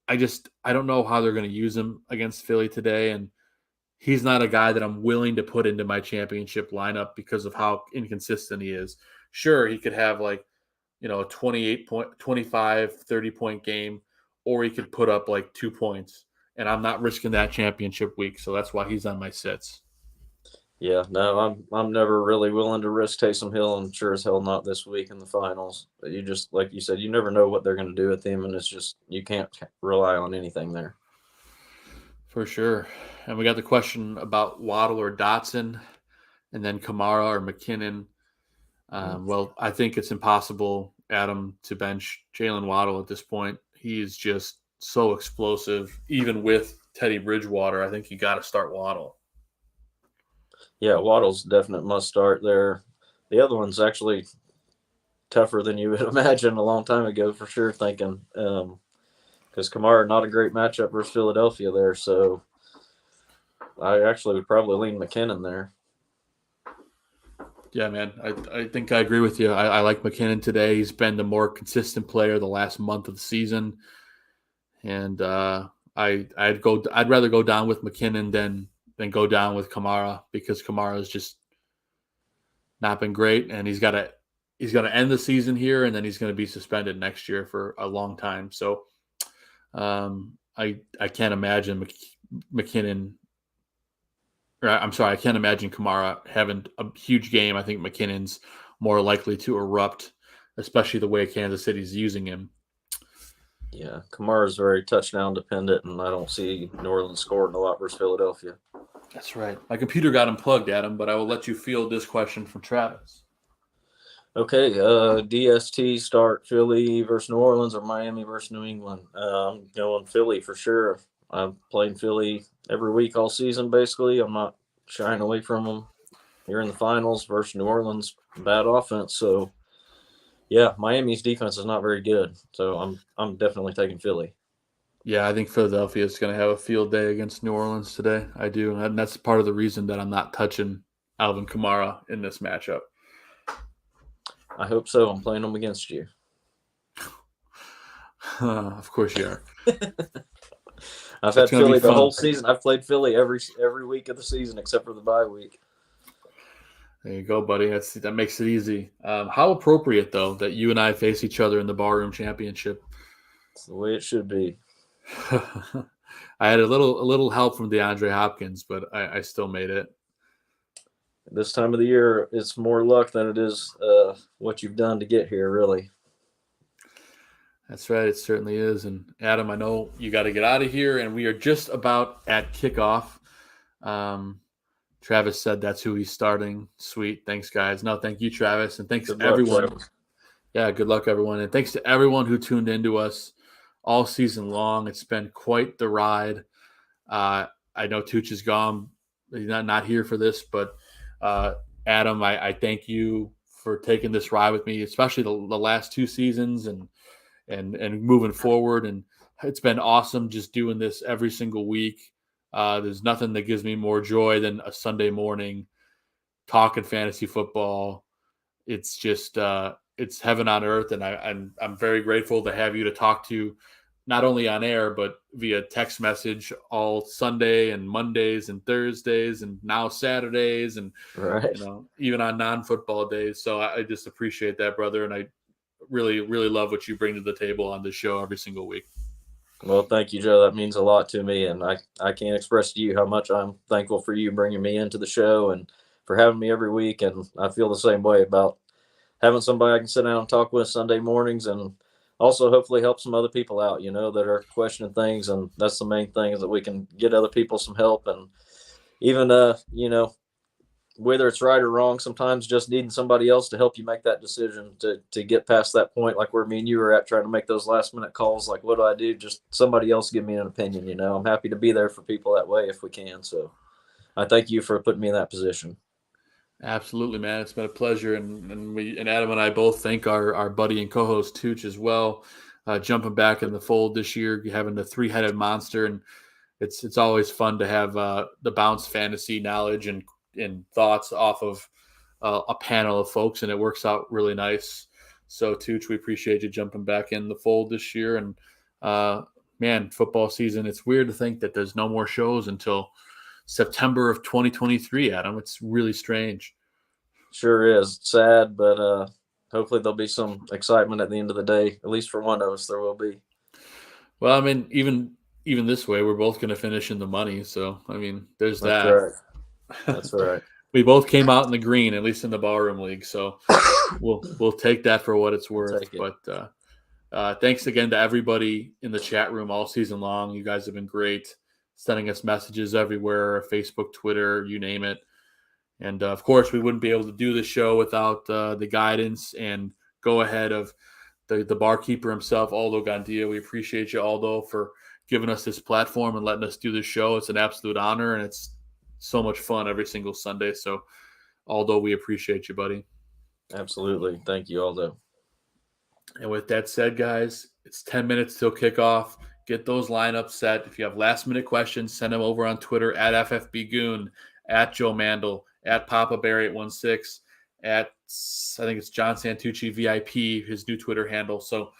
don't know how they're going to use him against Philly today. And he's not a guy that I'm willing to put into my championship lineup because of how inconsistent he is. Sure, he could have a 25, 30-point game, or he could put up like 2 points. And I'm not risking that championship week. So that's why he's on my sits. Yeah, no, I'm never really willing to risk Taysom Hill, and sure as hell not this week in the finals. But you just, like you said, you never know what they're going to do with him, and it's just you can't rely on anything there. For sure. And we got the question about Waddle or Dotson, and then Kamara or McKinnon. Well, I think it's impossible, Adam, to bench Jalen Waddle at this point. He's just so explosive. Even with Teddy Bridgewater, I think you got to start Waddle. Yeah, Waddle's definite must start there. The other one's actually tougher than you would imagine a long time ago, for sure, thinking. Because Kamara, not a great matchup versus Philadelphia there. So I actually would probably lean McKinnon there. Yeah, man. I think I agree with you. I like McKinnon today. He's been the more consistent player the last month of the season. And I'd rather go down with McKinnon than go down with Kamara, because Kamara has just not been great, and he's got to end the season here, and then he's going to be suspended next year for a long time. So I can't imagine McKinnon. I'm sorry, I can't imagine Kamara having a huge game. I think McKinnon's more likely to erupt, especially the way Kansas City's using him. Yeah, Kamara's very touchdown dependent, and I don't see New Orleans scoring a lot versus Philadelphia. That's right. My computer got unplugged, Adam, but I will let you field this question from Travis. Okay, DST start Philly versus New Orleans or Miami versus New England. I'm going Philly for sure. I'm playing Philly every week all season, basically. I'm not shying away from them. You're in the finals versus New Orleans, bad offense. So, yeah, Miami's defense is not very good. So I'm definitely taking Philly. Yeah, I think Philadelphia is going to have a field day against New Orleans today. I do, and that's part of the reason that I'm not touching Alvin Kamara in this matchup. I hope so. I'm playing them against you. Of course you are. I've had Philly the whole season. I've played Philly every week of the season except for the bye week. There you go, buddy. That makes it easy. How appropriate, though, that you and I face each other in the Barroom Championship. It's the way it should be. I had a little help from DeAndre Hopkins, but I still made it. This time of the year, it's more luck than it is what you've done to get here, really. That's right. It certainly is. And Adam, I know you got to get out of here, and we are just about at kickoff. Travis said that's who he's starting. Sweet. Thanks, guys. No, thank you, Travis. And thanks to everyone. Yeah, good luck, everyone. And thanks to everyone who tuned into us all season long. It's been quite the ride. I know Tooch is gone. He's not here for this, but Adam, I thank you for taking this ride with me, especially the last 2 seasons and moving forward. And it's been awesome just doing this every single week. There's nothing that gives me more joy than a Sunday morning talking fantasy football. It's just it's heaven on earth, and I'm very grateful to have you to talk to, not only on air but via text message all Sunday and Mondays and Thursdays and now Saturdays and Right. Even on non-football days. So I just appreciate that, brother, and I really, really love what you bring to the table on this show every single week. Well, thank you, Joe. That means a lot to me, and I can't express to you how much I'm thankful for you bringing me into the show and for having me every week. And I feel the same way about having somebody I can sit down and talk with Sunday mornings, and also hopefully help some other people out, that are questioning things. And that's the main thing, is that we can get other people some help. And even, whether it's right or wrong, sometimes just needing somebody else to help you make that decision to get past that point, like where me and you were at, trying to make those last minute calls. Like, what do I do? Just somebody else give me an opinion. I'm happy to be there for people that way if we can. So I thank you for putting me in that position. Absolutely, man. It's been a pleasure. And Adam and I both thank our buddy and co-host Tooch as well, jumping back in the fold this year, having the 3-headed monster. And it's always fun to have the Bounce fantasy knowledge and thoughts off of a panel of folks, and it works out really nice. So Tooch, we appreciate you jumping back in the fold this year. And man, football season, it's weird to think that there's no more shows until September of 2023, Adam. It's really strange. Sure is. Sad, but hopefully there'll be some excitement at the end of the day. At least for one of us, there will be. Well, I mean, even this way, we're both going to finish in the money. So, I mean, there's That's that. Right. That's right. We both came out in the green, at least in the ballroom league. So we'll take that for what it's worth. But thanks again to everybody in the chat room all season long. You guys have been great, sending us messages everywhere, Facebook, Twitter, you name it. And of course, we wouldn't be able to do the show without the guidance and go ahead of the barkeeper himself, Aldo Gandia. We appreciate you, Aldo, for giving us this platform and letting us do this show. It's an absolute honor, and it's so much fun every single Sunday. So, Aldo, we appreciate you, buddy. Absolutely. Thank you, Aldo. And with that said, guys, it's 10 minutes till kickoff. Get those lineups set. If you have last-minute questions, send them over on Twitter at FFBGoon, at Joe Mandel, at Papa Bear 816, at I think it's John Santucci VIP, his new Twitter handle. So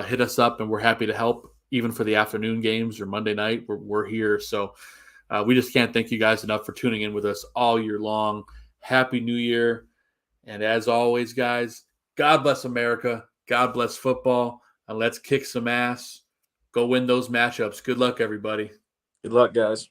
hit us up, and we're happy to help, even for the afternoon games or Monday night. We're here. So we just can't thank you guys enough for tuning in with us all year long. Happy New Year. And as always, guys, God bless America. God bless football. And let's kick some ass. Go win those matchups. Good luck, everybody. Good luck, guys.